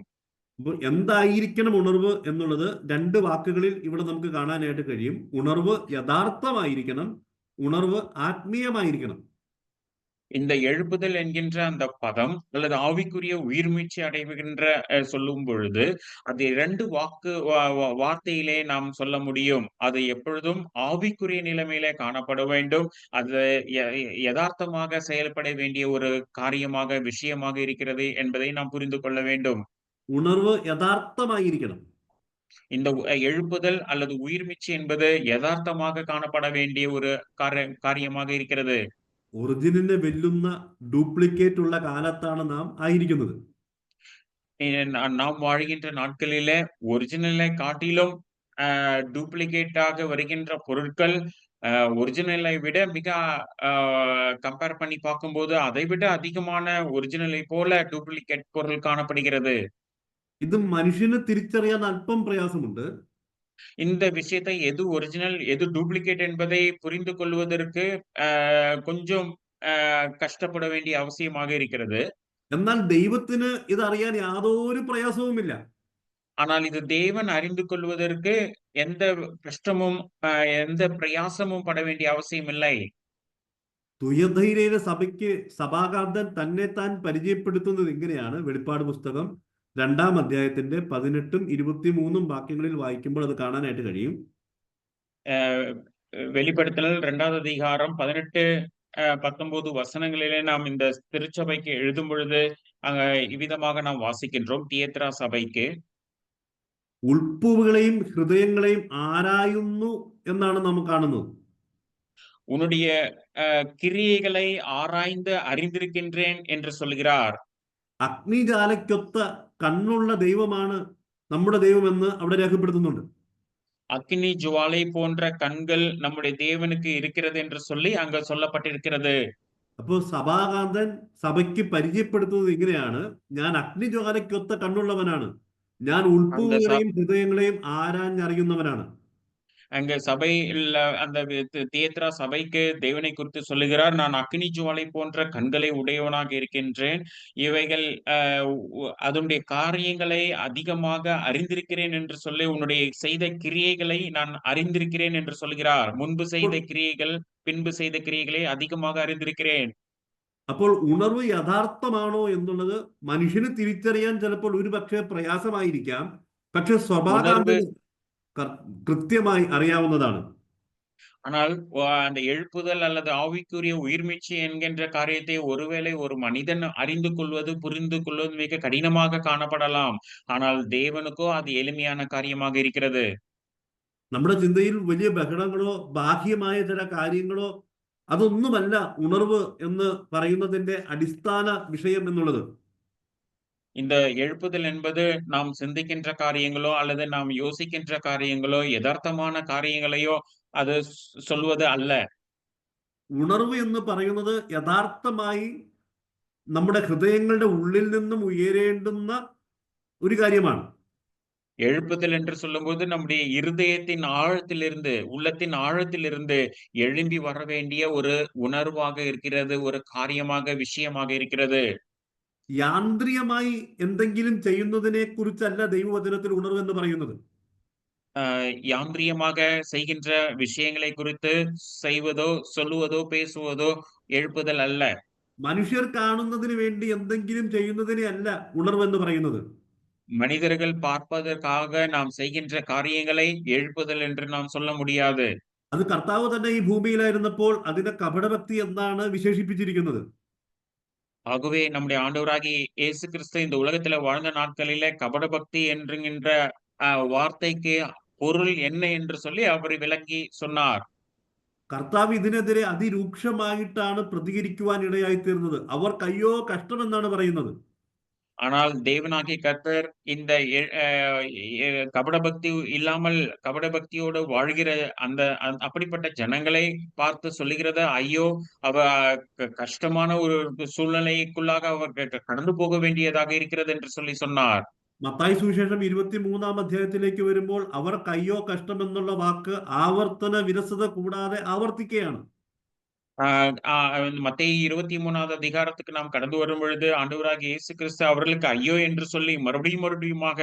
അപ്പോൾ എന്തായിരിക്കണം ഉണർവ് എന്നുള്ളത് 2 വാക്കുകളിൽ ഇവിടെ നമുക്ക് കാണാനായിട്ട് കഴിയും. ഉണർവ് യഥാർത്ഥമായിരിക്കണം, உணர்வு ஆத்மீயமாയിരിക്കണം. இந்த எழுப்புதல் என்கின்ற அந்த பதம் அல்லது ஆவிக்குரிய உயிர்மீட்சி அடைகின்ற சொல்லும் பொழுது அது 2 வார்த்தையிலே நாம் சொல்ல முடியும். அது எப்பொழுதும் ஆவிக்குரிய நிலைமையிலே காணப்பட வேண்டும். அது யதார்த்தமாக செயல்பட வேண்டிய ஒரு காரியமாக, விஷயமாக இருக்கிறது என்பதை நாம் புரிந்து கொள்ள வேண்டும். உணர்வு யதார்த்தமாയിരിക്കണം. இந்த எழுப்புதல் அல்லது உயிர்மீட்சி என்பது யதார்த்தமாக காணப்பட வேண்டிய ஒரு காரியமாக இருக்கிறது. ഒറിജിനലിനെ വെല്ലുന്ന ഡ്യൂപ്ലിക്കേറ്റ് உள்ள காலத்താണ് നാം ആയിരിക്കുന്നത്. நாம் வாழ்கின்ற நாட்களிலே ஒரிஜினலை காட்டிலும் டூப்ளிகேட்டாக வருகின்ற பொருட்கள் ஒரிஜினலை விட மிக கம்பேர் பண்ணி பார்க்கும்போது அதை விட அதிகமான ஒரிஜினலை போல டூப்ளிகேட் பொருள் காணப்படுகிறது. ഇത് മനുഷ്യന് തിരിച്ചറിയാൻ അല്പം പ്രയാസമുണ്ട്. இந்த விஷயத்தை எது ஒரிஜினல் எது டூப்ளிகேட் என்பதை புரிந்து கொள்வதற்கு கொஞ்சம் கஷ்டப்பட வேண்டிய அவசியமாக இருக்கிறது. എന്നാൽ ദൈവത്തിന് ഇത് അറിയാൻ യാതൊരു പ്രയാസവുമില്ല. ஆனால் இது தேவன் அறிந்து கொள்வதற்கு எந்த கஷ்டமும் எந்த பிரயாசமும் பட வேண்டிய அவசியம் இல்லை. തുയഥൈരയിലെ സഭയ്ക്ക് സഭാകാന്തൻ തന്നെ താൻ പരിചയപ്പെടുത്തുന്നത് ഇങ്ങനെയാണ്. വെളിപ്പാട് പുസ്തകം 2-ാം അധ്യായത്തിന്റെ 18ഉം 23ഉം വാക്യങ്ങളിൽ വായിക്കുമ്പോൾ അത് കാണാനായിട്ട് കഴിയും. வெளிப்படுத்தல் 2வது அதிகாரம் 18-19 வசனங்களிலே நாம் இந்த திருச்சபைக்கு எழுதும் பொழுது இவ்விதமாக நாம் வாசிக்கின்றோம். தியத்ரா சபைக்கு ഉൾപ്പുകളെയും ഹൃദയങ്ങളെയും ആരായുന്നു എന്നാണ് നാം കാണുന്നത്. உன்னுடைய கிரியைகளை ஆராய்ந்து அறிந்திருக்கின்றேன் என்று சொல்கிறார். അഗ്നിജാലയ്ക്കൊത്ത കണ്ണുള്ള ദൈവമാണ് നമ്മുടെ ദൈവമെന്ന് അവിടെ രേഖപ്പെടുത്തുന്നുണ്ട്. அக்கினி ஜுவாலை போன்ற கண்கள் நம்முடைய தேவனுக்கு இருக்கிறது என்று சொல்லி அங்க சொல்லப்பட்டிருக்கிறது. അപ്പോൾ സഭാകാന്തൻ സഭയ്ക്ക് പരിചയപ്പെടുത്തുന്നത് ഇങ്ങനെയാണ്: ഞാൻ അഗ്നിജ്വാലയ്ക്കൊത്ത കണ്ണുള്ളവനാണ്, ഞാൻ அந்த ഉൾപ്പുകളെയും ഹൃദയങ്ങളെയും ആരാഞ്ഞറിയുന്നവനാണ്. அங்க சபையில் அந்த தியேத்ரா சபைக்கு தேவனை குறித்து சொல்லுகிறார், நான் அக்கினி ஜுவாலை போன்ற கண்களை உடையவனாக இருக்கின்றேன், இவைகள் அதனுடைய காரியங்களை அதிகமாக அறிந்திருக்கிறேன் என்று சொல்லி உன்னுடைய செய்த கிரியைகளை நான் அறிந்திருக்கிறேன் என்று சொல்கிறார். முன்பு செய்த கிரியைகள் பின்பு செய்த கிரியைகளை அதிகமாக அறிந்திருக்கிறேன். അപ്പോൾ ഉണർവ് യഥാർത്ഥമാണോ എന്നുള്ളത് മനുഷ്യന് തിരിച്ചറിയാൻ ചിലപ്പോൾ ഒരു പക്ഷേ പ്രയാസമായിരിക്കാം. പക്ഷെ உணர்வு സഭാകാന്തന് കൃത്യമായി അറിയാവുന്നതാണ്. ஆனால் அந்த எழுப்புதல் அல்லது ஆவிக்குரிய உயிர்மீட்சி என்கின்ற காரியத்தை ஒருவேளை ஒரு மனிதன் அறிந்து கொள்வது புரிந்து கொள்வது மிக கடினமாக காணப்படலாம். ஆனால் தேவனுக்கோ அது எளிமையான காரியமாக இருக்கிறது. നമ്മുടെ ചിന്തയിൽ വലിയ ബഹളങ്ങളോ ബാഹ്യമായ ചില കാര്യങ്ങളോ അതൊന്നുമല്ല ഉണർവ് എന്ന് പറയുന്നതിന്റെ അടിസ്ഥാന വിഷയം എന്നുള്ളത്. இந்த எழுப்புதல் என்பது நாம் சிந்திக்கின்ற காரியங்களோ அல்லது நாம் யோசிக்கின்ற காரியங்களோ யதார்த்தமான காரியங்களையோ அது சொல்வது அல்ல. ഉണർവ് എന്ന് പറയുന്നത് യഥാർത്ഥമായി നമ്മുടെ ഹൃദയങ്ങളുടെ ഉള്ളിൽ നിന്നും ഉയരേണ്ടുന്ന ഒരു കാര്യമാണ്. எழுப்புதல் என்று சொல்லும்போது நம்முடைய இருதயத்தின் ஆழத்திலிருந்து உள்ளத்தின் ஆழத்திலிருந்து எழும்பி வர வேண்டிய ஒரு உணர்வாக இருக்கிறது, ஒரு காரியமாக விஷயமாக இருக்கிறது. യാന്ത്രികമായി എന്തെങ്കിലും ചെയ്യുന്നതിനെ കുറിച്ചല്ല ദൈവവചനത്തിൽ ഉണർവ് എന്ന് പറയുന്നത്. யாந்திரியமாக செய்கின்ற விஷயங்களை குறித்து செய்வதோ சொல்லுவதோ பேசுவதோ எழுப்புதல் அல்ல. മനുഷ്യർ കാണുന്നതിന് വേണ്ടി എന്തെങ്കിലും ചെയ്യുന്നതിനെ അല്ല ഉണർവ് എന്ന് പറയുന്നത്. மனிதர்கள் பார்ப்பதற்காக நாம் செய்கின்ற காரியங்களை எழுப்புதல் என்று நாம் சொல்ல முடியாது. അത് കർത്താവ് തന്നെ ഈ ഭൂമിയിലായിരുന്നപ്പോൾ അതിനെ കപടഭക്തി എന്നാണ് വിശേഷിപ്പിച്ചിരിക്കുന്നത്. ஆகவே நம்முடைய ஆண்டவராகிய இயேசு கிறிஸ்து இந்த உலகத்துல வாழ்ந்த நாட்களிலே கபடபக்தி என்கின்ற வார்த்தைக்கு பொருள் என்ன என்று சொல்லி அவர் விளக்கி சொன்னார். കർത്താവ് ഇതിനെതിരെ അതിരൂക്ഷമായിട്ടാണ് പ്രതികരിക്കുവാൻ ഇടയായിത്തീർന്നത്. അവർക്ക് അയ്യോ കഷ്ടമെന്നാണ് പറയുന്നത്. ஆனால் தேவனாகிய கர்த்தர் இந்த கபடபக்தி இல்லாமல் கபடபக்தியோடு வாழ்கிற அந்த அப்படிப்பட்ட ஜனங்களை பார்த்து சொல்லுகிறது, ஐயோ அவ கஷ்டமான ஒரு சூழ்நிலைக்குள்ளாக அவர் கடந்து போக வேண்டியதாக இருக்கிறது என்று சொல்லி சொன்னார். മത്തായി സുവിശേഷം 23-ാം അധ്യായത്തിലേക്ക് വരുമ്പോൾ അവർക്ക് അയ്യോ കഷ്ടം എന്നുള്ള വാക്ക് ആവർത്തന വിരസത കൂടാതെ ആവർത്തിക്കുകയാണ്. மத்தேயு 23வது அதிகாரத்துக்கு நாம் கடந்து வரும் பொழுது ஆண்டவராகிய இயேசு கிறிஸ்து அவர்களுக்கு ஐயோ என்று சொல்லி மறுபடியுமாக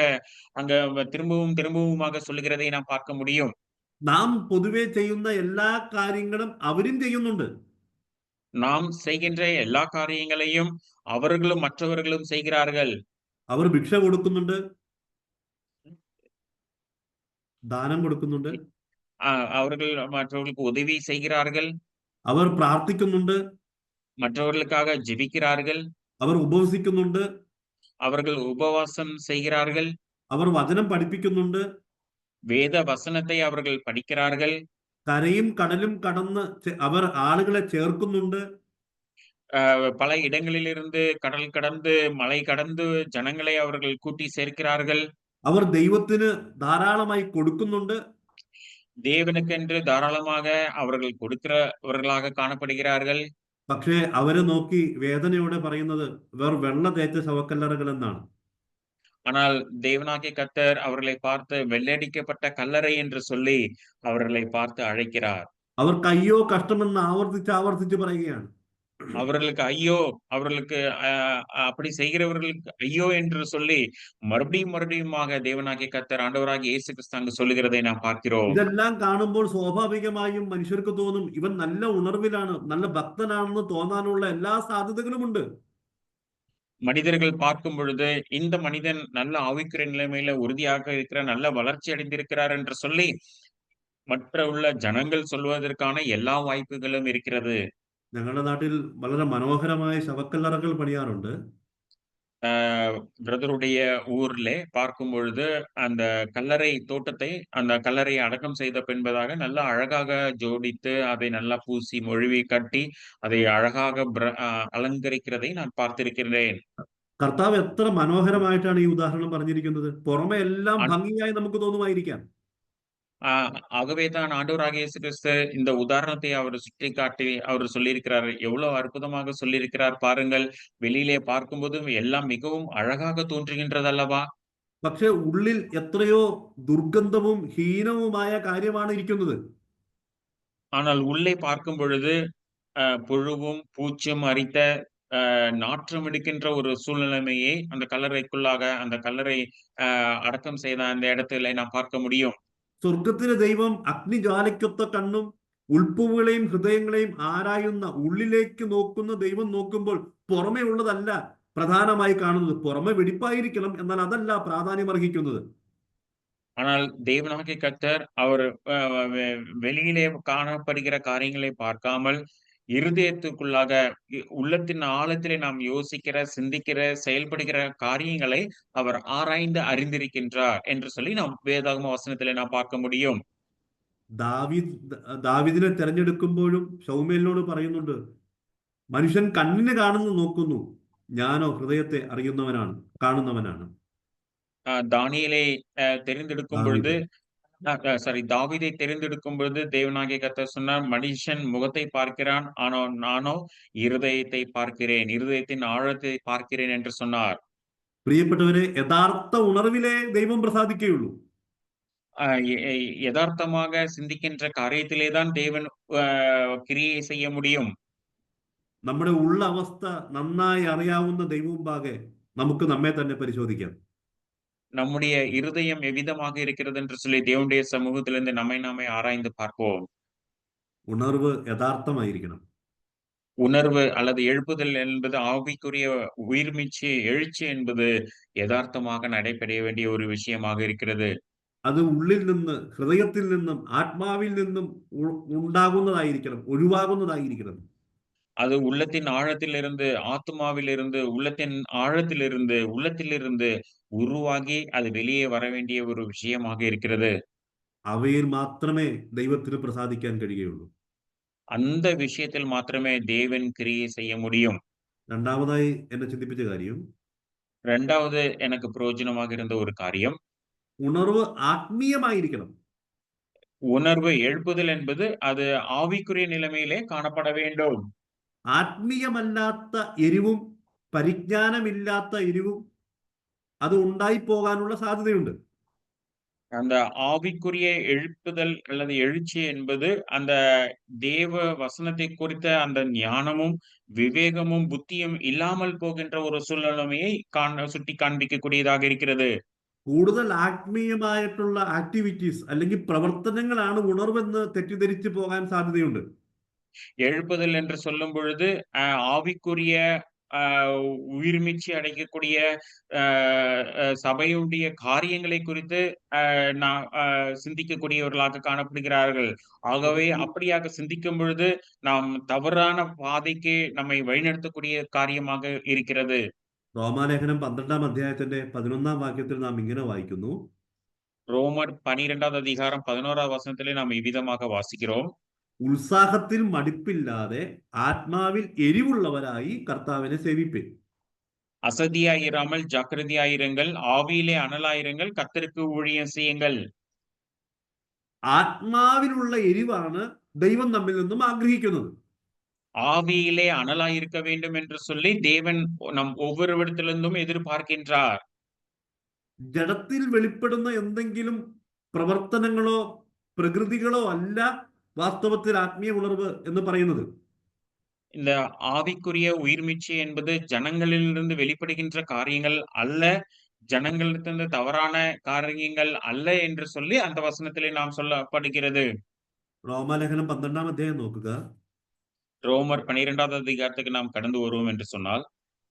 அங்க திரும்பவுமாக சொல்லுகிறதை நாம் பார்க்க முடியும். നാം പൊതുവെ ചെയ്യുന്ന എല്ലാ കാര്യങ്ങളും അവരും ചെയ്യുന്നുണ്ട്. நாம் செய்கின்ற எல்லா காரியங்களையும் அவர்களும் மற்றவர்களும் செய்கிறார்கள். അവർ ഭിക്ഷ കൊടുക്കുന്നുണ്ട്, ദാനം കൊടുക്കുന്നുണ്ട്, அவர்கள் மற்றவர்களுக்கு உதவி செய்கிறார்கள், അവർ പ്രാർത്ഥിക്കുന്നുണ്ട്, மற்றவர்களுக்காக ஜெபிக்கிறார்கள், അവർ ഉപവസിക്കുന്നുണ്ട്, அவர்கள் உபவாசம் செய்கிறார்கள், അവർ വചനം പഠിപ്പിക്കുന്നുണ്ട്, வேத வசனத்தை அவர்கள் படிக்கிறார்கள், കരയും കടലും കടന്ന് അവർ ആളുകളെ ചേർക്കുന്നുണ്ട്, பல இடங்களிலிருந்து கடல் கடந்து மலை கடந்து ஜனங்களை அவர்கள் கூட்டி சேர்க்கிறார்கள், അവർ ദൈവത്തിന് ധാരാളമായി കൊടുക്കുന്നുണ്ട്. தேவனுக்கென்று தாராளமாக அவர்கள் கொடுக்கிறவர்களாக காணப்படுகிறார்கள். പക്ഷേ അവരെ നോക്കി വേദനയോടെ പറയുന്നത് വേർ വെള്ള തേച്ച ശവക്കല്ലറകൾ എന്നാണ്. ஆனால் தேவனாகிய கர்த்தர் அவர்களை பார்த்து வெள்ளடிக்கப்பட்ட கல்லறை என்று சொல்லி அவர்களை பார்த்து அழைக்கிறார். അവർക്ക് അയ്യോ കഷ്ടമെന്ന് ആവർത്തിച്ച് പറയുകയാണ്. அவர்களுக்கு ஐயோ, அவர்களுக்கு அப்படி செய்கிறவர்களுக்கு ஐயோ என்று சொல்லி மறுபடியுமாக தேவனாகிய கர்த்தர் ஆண்டவராகிய இயேசு கிறிஸ்து அங்கு சொல்லுகிறதை நாம் பார்க்கிறோம். ഇതെല്ലാം കാണുമ്പോൾ സ്വാഭാവികമായും മനുഷ്യർക്ക് തോന്നും ഇവൻ നല്ല ഉണർവിലാണ്, നല്ല ഭക്തനാണെന്ന് തോന്നാനുള്ള എല്ലാ സാധ്യതകളുമുണ്ട്. மனிதர்கள் பார்க்கும் பொழுது இந்த மனிதன் நல்ல ஆவிக்குரிய நிலைமையில உறுதியாக இருக்கிற, நல்ல வளர்ச்சி அடைந்திருக்கிறார் என்று சொல்லி மற்ற உள்ள ஜனங்கள் சொல்வதற்கான எல்லா வாய்ப்புகளும் இருக்கிறது. ഞങ്ങളുടെ നാട്ടിൽ വളരെ മനോഹരമായ ശവക്കല്ലറകൾ പണിയാറുണ്ട്. பிரதருடைய ஊர்ல பார்க்கும் பொழுது, அந்த கல்லறை தோட்டத்தை அந்த கல்லறையை அடக்கம் செய்த பின்பதாக நல்லா அழகாக ஜோடித்து, அதை நல்லா பூசி மொழுவி கட்டி, அதை அழகாக அலங்கரிக்கிறதை நான் பார்த்திருக்கிறேன். കർത്താവ് എത്ര മനോഹരമായിട്ടാണ് ഈ ഉദാഹരണം പറഞ്ഞിരിക്കുന്നത്. പുറമെ എല്ലാം ഭംഗിയായി നമുക്ക് തോന്നുമായിരിക്കാം. ஆகவே தான் ஆண்டவராகிய இயேசு கிறிஸ்து இந்த உதாரணத்தை அவர் சுட்டிக்காட்டி அவர் சொல்லியிருக்கிறார். எவ்வளவு அற்புதமாக சொல்லியிருக்கிறார் பாருங்கள். வெளியிலே பார்க்கும்போது எல்லாம் மிகவும் அழகாக தோன்றுகின்றது அல்லவா? പക്ഷെ ഉള്ളിൽ എത്രയോ ദുർഗന്ധവും ഹീനവുമായ കാര്യമാണ് ഇരിക്കുന്നത്. ஆனால் உள்ளே பார்க்கும் பொழுது புழுவும் பூச்சும் அரித்த நாற்றம் எடுக்கின்ற ஒரு சூழ்நிலைமையை அந்த கல்லறைக்குள்ளாக அந்த கல்லறை அடக்கம் செய்த அந்த இடத்துல நாம் பார்க்க முடியும். സ്വർഗത്തിലെ ദൈവം അഗ്നിജ്വാലയ്ക്കൊത്ത കണ്ണും ഉൾപ്പുകളെയും ഹൃദയങ്ങളെയും ആരായുന്ന ഉള്ളിലേക്ക് നോക്കുന്ന ദൈവം നോക്കുമ്പോൾ പുറമേ ഉള്ളതല്ല പ്രധാനമായി കാണുന്നത്. പുറമെ വെടിപ്പായിരിക്കണം, എന്നാൽ അതല്ല പ്രാധാന്യം അർഹിക്കുന്നത്. ஆனால் தேவனாகிய கர்த்தர் அவர் வெளியிலே காணப்படுகிற காரியங்களை பார்க்காமல் இருதயத்துக்குள்ளாக உள்ளத்தின் ஆழத்திலே நாம் யோசிக்கிற, சிந்திக்கிற, செயல்படுகிற காரியங்களை அவர் ஆராய்ந்து அறிந்திருக்கின்றார் என்று சொல்லி நாம் வேதாகம வசனத்திலே நாம் பார்க்க முடியும். ദാവീദിനെ തെരഞ്ഞെടുക്കുമ്പോഴും ശൗമേലിനോട് പറയുന്നുണ്ട്, മനുഷ്യൻ കണ്ണിന് കാണുന്നു നോക്കുന്നു, ഞാനോ ഹൃദയത്തെ അറിയുന്നവനാണ്, കാണുന്നവനാണ്. தானியேலை தெரிந்தெடுக்கும் பொழுது தாவீதை தெரிந்தெடுக்கும் பொழுது தேவனாகிய கர்த்தர் சொன்னார், மனுஷன் முகத்தை பார்க்கிறான், ஆனால் நானோ இருதயத்தை பார்க்கிறேன், இருதயத்தின் ஆழத்தை பார்க்கிறேன் என்று சொன்னார். പ്രിയപ്പെട്ടവരെ, യഥാർത്ഥ ഉണർവിലെ ദൈവം പ്രസാദിക്കുകയുള്ളൂ. யதார்த்தமாக சிந்திக்கின்ற காரியத்திலே தான் தேவன் கிரியை செய்ய முடியும். നമ്മുടെ ഉള്ള അവസ്ഥ നന്നായി അറിയാവുന്ന ദൈവമുമ്പാകെ നമുക്ക് നമ്മെ തന്നെ പരിശോധിക്കാം. நம்முடைய இருதயம் எவ்விதமாக இருக்கிறது என்று சொல்லி தேவனுடைய சமூகத்திலிருந்து நம்மை நாமே ஆராய்ந்து பார்ப்போம். ഉണർവ് യഥാർത്ഥമായിരിക്കണം. உணர்வு அல்லது எழுப்புதல் என்பது ஆவிக்குரிய உயிர்மீச்சு எழுச்சி என்பது யதார்த்தமாக நடைபெற வேண்டிய ஒரு விஷயமாக இருக்கிறது. അത് ഉള്ളിൽ നിന്ന്, ഹൃദയത്തിൽ നിന്നും, ആത്മാവിൽ നിന്നും ഉണ്ടാകുന്നതായിരിക്കണം, ഒഴിവാകുന്നതായിരിക്കണം. அது உள்ளத்தின் ஆழத்திலிருந்து, ஆத்மாவிலிருந்து, உள்ளத்தின் ஆழத்திலிருந்து, உள்ளத்திலிருந்து உருவாகி அது வெளியே வர வேண்டிய ஒரு விஷயமாக இருக்கிறது. അവയിൽ മാത്രമേ ദൈവത്തിന് പ്രസാദിക്കാൻ കഴിയുകയുള്ളൂ. அந்த விஷயத்தில் மாத்திரமே தேவன் கிரியை செய்ய முடியும். രണ്ടാമതായി എന്നെ ചിന്തിപ്പിച്ച കാര്യം, இரண்டாவது எனக்கு பிரயோஜனமாக இருந்த ஒரு காரியம், ഉണർവ് ആത്മീയമായിരിക്കണം. உணர்வு எழுப்புதல் என்பது அது ஆவிக்குரிய நிலைமையிலே காணப்பட வேண்டும். ആത്മീയമല്ലാത്ത എരിവും പരിജ്ഞാനമില്ലാത്ത എരിവും അത് ഉണ്ടായി പോകാനുള്ള സാധ്യതയുണ്ട്. அந்த ஆவிக்குரிய எழுப்புதல் அல்லது எழுச்சி என்பது அந்த தேவ வசனத்தை குறித்த அந்த ஞானமும் விவேகமும் புத்தியும் இல்லாமல் போகின்ற ஒரு சூழ்நிலைமையை சுட்டி காண்பிக்கக்கூடியதாக இருக்கிறது. കൂടുതൽ ആത്മീയമായിട്ടുള്ള ആക്ടിവിറ്റീസ് അല്ലെങ്കിൽ പ്രവർത്തനങ്ങളാണ് ഉണർവെന്ന് തെറ്റിദ്ധരിച്ചു പോകാൻ സാധ്യതയുണ്ട്. எழுப்புதல் என்று சொல்லும் பொழுது ஆவிக்குரிய உயிர்மீச்சு அடைக்கக்கூடிய சபையுடைய காரியங்களை குறித்து சிந்திக்கக்கூடியவர்களாக காணப்படுகிறார்கள். ஆகவே அப்படியாக சிந்திக்கும் பொழுது நாம் தவறான பாதைக்கு நம்மை வழிநடத்தக்கூடிய காரியமாக இருக்கிறது. റോമാലേഖനം 12-ാം അധ്യായത്തിന്റെ 11-ാം വാക്യത്തിൽ നാം ഇങ്ങനെ വായിക്കുന്നു. ரோமர் 12-வது அதிகாரம் 11-வது வசனத்திலே நாம் இவ்விதமாக வாசிக்கிறோம். ഉത്സാഹത്തിൽ മടുപ്പില്ലാതെ ആത്മാവിൽ എരിവുള്ളവരായി കർത്താവിനെ സേവിപ്പിൻ. அசதியாயிராமல் ஜாக்கிரதையாயிருங்கள், ஆவியிலே அனலாயிருங்கள், கர்த்தருக்கு ஊழியம் செய்யுங்கள். ആത്മാവിലുള്ള എരിവാണ് ദൈവം നമ്മിൽ നിന്നും ആഗ്രഹിക്കുന്നത്. ஆவியிலே அனலாயிருக்க வேண்டும் என்று சொல்லி தேவன் நம் ஒவ்வொருவரிடத்திலிருந்தும் எதிர்பார்க்கின்றார். ജഡത്തിൽ വെളിപ്പെടുന്ന എന്തെങ്കിലും പ്രവർത്തനങ്ങളോ പ്രകൃതികളോ അല്ല വാസ്തവത്തിൽ ആത്മീയ ഉണർവ് എന്ന് പറയുന്നത്. இந்த ஆவிக்குரிய உயிர்மீச்சு என்பது ஜனங்களிலிருந்து வெளிப்படுகின்ற காரியங்கள் அல்ல, ஜனங்களிலிருந்து தவறான காரியங்கள் அல்ல என்று சொல்லி அந்த வசனத்திலே நாம் சொல்லப்படுகிறது. റോമാലേഖനം 12-ാം അധ്യായം നോക്കുക. ரோமர் 12-வது அதிகாரத்துக்கு நாம் கடந்து வருவோம் என்று சொன்னால்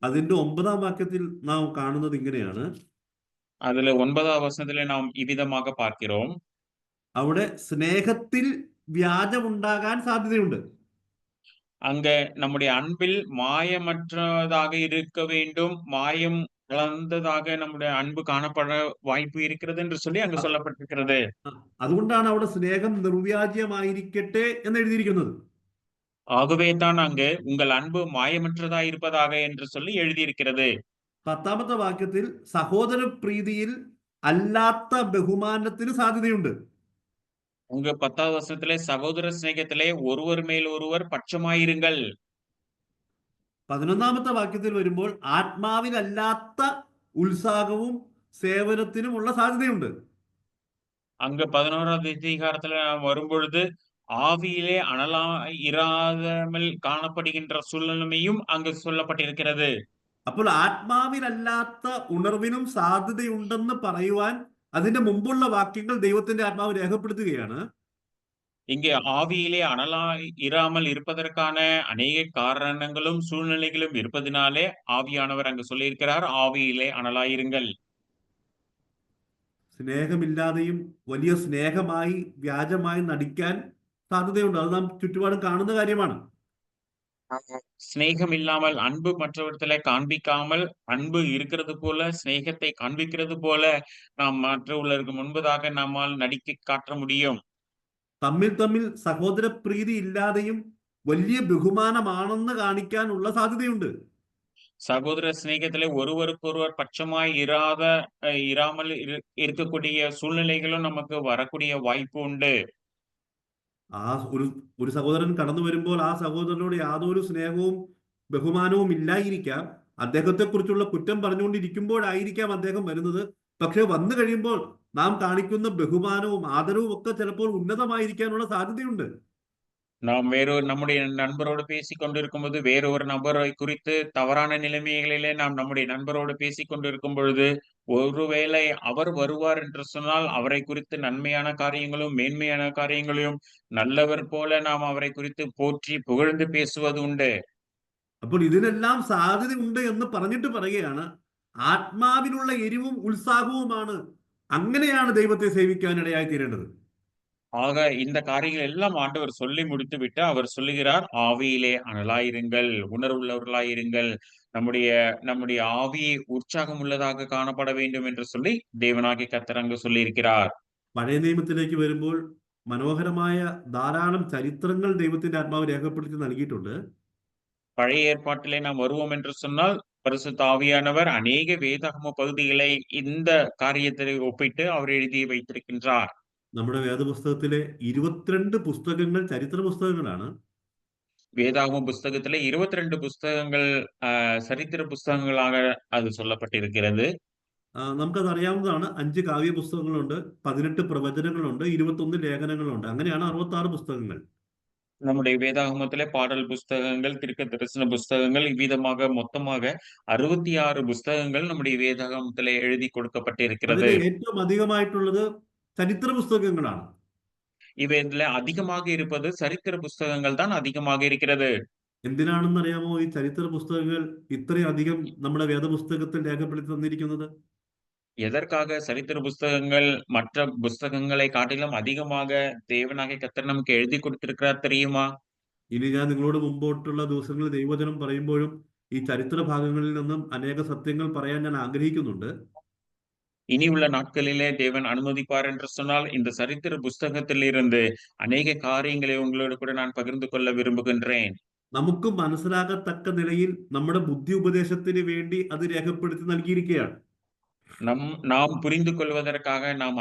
അതിന്റെ 9-ാം വാക്യത്തിൽ നാം കാണുന്നത് ഇങ്ങനെയാണ്. அதுல 9-வது வசனத்திலே நாம் இவ்விதமாக பார்க்கிறோம். അവിടെ സ്നേഹത്തിൽ വ്യാജമുണ്ടാകാൻ സാധ്യതയുണ്ട്. அங்க நம்முடைய அன்பில் மாயமற்றதாக இருக்க வேண்டும், மாயம் கலந்ததாக நம்முடைய அன்பு காணப்பட வாய்ப்பு இருக்கிறது என்று சொல்லி அங்கு சொல்லப்பட்டிருக்கிறது. അതുകൊണ്ടാണ് അവിടെ സ്നേഹം നിർവ്യാജ്യമായിരിക്കട്ടെ എന്ന് എഴുതിയിരിക്കുന്നത്. ஆகவே தான் அங்கு உங்கள் அன்பு மாயமற்றதாய் இருப்பதாக என்று சொல்லி எழுதியிருக்கிறது. 10ാമത്തെ വാക്യത്തിൽ സഹോദര പ്രീതിയിൽ അല്ലാത്ത ബഹുമാനത്തിന് സാധ്യതയുണ്ട്. உங்க 10வது வசனத்திலே சகோதர சிநேகத்திலே ஒருவர் மேல் ஒருவர் பட்சமாயிருங்கள். 11ാമത്തെ വാക്യത്തിൽ വരുമ്പോൾ ആത്മാവിലല്ലാത്ത ഉത്സാഹവും സേവനത്തിനുമുള്ള സാധ്യതയുണ്ട്. அங்க 11வது அதிகாரத்துல நாம் வரும்பொழுது ஆவியிலே அனலா இராமல் காணப்படுகின்ற சூழ்நிலையும் அங்கு சொல்லப்பட்டிருக்கிறது. അപ്പോൾ ആത്മാവിലല്ലാത്ത ഉണർവിനും സാധ്യതയുണ്ടെന്ന് പറയുവാൻ അതിന്റെ മുമ്പുള്ള വാക്യങ്ങൾ ദൈവത്തിന്റെ ആത്മാവ് രേഖപ്പെടുത്തുകയാണ്. இங்கே ஆவியிலே அனலா இராமல் இருப்பதற்கான அநேக காரணங்களும் சூழ்நிலைகளும் இருப்பதினாலே ஆவியானவர் அங்கு சொல்லியிருக்கிறார், ஆவியிலே அனலாயிருங்கள். സ്നേഹമില്ലാതെയും വലിയ സ്നേഹമായി വ്യാജമായി നടിക്കാൻ സാധ്യതയുണ്ട്. അത് നാം ചുറ്റുപാടും കാണുന്ന കാര്യമാണ്. சிநேகம் இல்லாமல் அன்பு மற்றவர்களை காண்பிக்காமல் அன்பு இருக்கிறது போல சிநேகத்தை காண்பிக்கிறது போல நாம் மற்றவர்களுக்கு முன்பதாக நம்மால் நடிக்க காட்ட முடியும். തമ്മിൽ തമ്മിൽ സഹോദര പ്രീതി ഇല്ലാതെയും വലിയ ബഹുമാനമാണെന്ന് കാണിക്കാനുള്ള സാധ്യതയുണ്ട്. சகோதர சிநேகத்திலே ஒருவருக்கொருவர் பட்சமாய் இராமல் இருக்கக்கூடிய சூழ்நிலைகளும் நமக்கு வரக்கூடிய வாய்ப்பு உண்டு. ആ ഒരു സഹോദരൻ കടന്നു വരുമ്പോൾ ആ സഹോദരനോട് യാതൊരു സ്നേഹവും ബഹുമാനവും ഇല്ലായിരിക്കാം. അദ്ദേഹത്തെക്കുറിച്ചുള്ള കുറ്റം പറഞ്ഞുകൊണ്ടിരിക്കുമ്പോഴായിരിക്കാം അദ്ദേഹം വരുന്നത്. പക്ഷെ വന്നു കഴിയുമ്പോൾ നാം കാണിക്കുന്ന ബഹുമാനവും ആദരവും ഒക്കെ ചിലപ്പോൾ ഉന്നതമായിരിക്കാനുള്ള സാധ്യതയുണ്ട്. நாம் நம்முடைய நண்பரோடு பேசிக் கொண்டிருக்கும்போது வேறொரு நபரை குறித்து தவறான நிலைமைகளிலே நாம் நம்முடைய நண்பரோடு பேசிக் கொண்டிருக்கும் பொழுது ஒருவேளை அவர் வருவார் என்று சொன்னால் அவரை குறித்து நன்மையான காரியங்களும் மேன்மையான காரியங்களையும் நல்லவர் போல நாம் அவரை குறித்து போற்றி புகழ்ந்து பேசுவது உண்டு. അപ്പോൾ ഇതിനെല്ലാം സാധ്യതയുണ്ട് എന്ന് പറഞ്ഞിട്ട് പറയുകയാണ്, ആത്മാവിനുള്ള എരിവും ഉത്സാഹവുമാണ്, അങ്ങനെയാണ് ദൈവത്തെ സേവിക്കാൻ ഇടയായി തീരേണ്ടത്. ஆக இந்த காரியங்கள் எல்லாம் ஆண்டவர் சொல்லி முடித்து விட்டு அவர் சொல்லுகிறார், ஆவியிலே அனலாயிருங்கள், உணர்வுள்ளவர்களாயிருங்கள், நம்முடைய நம்முடைய ஆவி உற்சாகம் உள்ளதாக காணப்பட வேண்டும் என்று சொல்லி தேவனாகிய கர்த்தர் அங்கு சொல்லியிருக்கிறார். പഴയ നിയമത്തിലേക്ക് വരുമ്പോൾ മനോഹരമായ ധാരാളം ചരിത്രങ്ങൾ ദൈവത്തിന്റെ ആത്മാവ് രേഖപ്പെടുത്തി നൽകിയിട്ടുണ്ട്. பழைய ஏற்பாட்டிலே நாம் வருவோம் என்று சொன்னால் பரிசுத்த ஆவியானவர் அநேக வேதாகம பகுதிகளை இந்த காரியத்தை ஒப்பிட்டு அவர் எழுதி வைத்திருக்கின்றார். നമ്മുടെ വേദപുസ്തകത്തിലെ 22 പുസ്തകങ്ങൾ ചരിത്ര പുസ്തകങ്ങളാണ്. வேதாகம புஸ்தகத்திலே 22 புஸ்தகங்கள் சரித்திர புஸ்தகங்களாக அது சொல்லப்பட்டிருக்கிறது. നമുക്കത് അറിയാവുന്നതാണ്. 5 കാവ്യ പുസ്തകങ്ങളുണ്ട്, 18 പ്രവചനങ്ങളുണ്ട്, 21 ലേഖനങ്ങളുണ്ട്. അങ്ങനെയാണ് 66 പുസ്തകങ്ങൾ. நம்முடைய வேதாகமத்திலே பாடல் புஸ்தகங்கள், தீர்க்க தரிசன புஸ்தகங்கள் இவ்விதமாக மொத்தமாக 66 புஸ்தகங்கள் நம்முடைய வேதாகமத்திலே எழுதி கொடுக்கப்பட்டிருக்கிறது. അതിൽ ഏറ്റവും അധികമായിട്ടുള്ളത് ചരിത്ര പുസ്തകങ്ങളാണ്. இவையில அதிகமாக இருப்பது சரித்திர புஸ்தகங்கள் தான் அதிகமாக இருக்கிறது. എന്തിനാണെന്ന് അറിയാമോ ഈ ചരിത്ര പുസ്തകങ്ങൾ ഇത്രയധികം നമ്മുടെ വേദപുസ്തകത്തിൽ രേഖപ്പെടുത്തി തന്നിരിക്കുന്നത്? எதற்காக சரித்திர புஸ்தகங்கள் மற்ற புஸ்தகங்களை காட்டிலும் அதிகமாக தேவனாகிய கர்த்தர் நமக்கு எழுதி கொடுத்திருக்கிறார் தெரியுமா? ഇനി ഞാൻ നിങ്ങളോട് മുമ്പോട്ടുള്ള ദിവസങ്ങളിൽ ദൈവവചനം പറയുമ്പോഴും ഈ ചരിത്ര ഭാഗങ്ങളിൽ നിന്നും അനേക സത്യങ്ങൾ പറയാൻ ഞാൻ ആഗ്രഹിക്കുന്നുണ്ട്. இனி உள்ள நாட்களிலே தேவன் அனுமதிப்பார் என்று சொன்னால் இந்த சரித்திர புஸ்தகத்திலிருந்து அநேக காரியங்களை உங்களோடு கூட நான் பகிர்ந்து கொள்ள விரும்புகின்றேன். നമുക്ക് മനസ്സിലാകത്തക്ക നിലയിൽ നമ്മുടെ ബുദ്ധി ഉപദേശത്തിന് വേണ്ടി അത് രേഖപ്പെടുത്തി നൽകിയിരിക്കുകയാണ്. நாம் புரிந்து கொள்வதற்காக, நாம்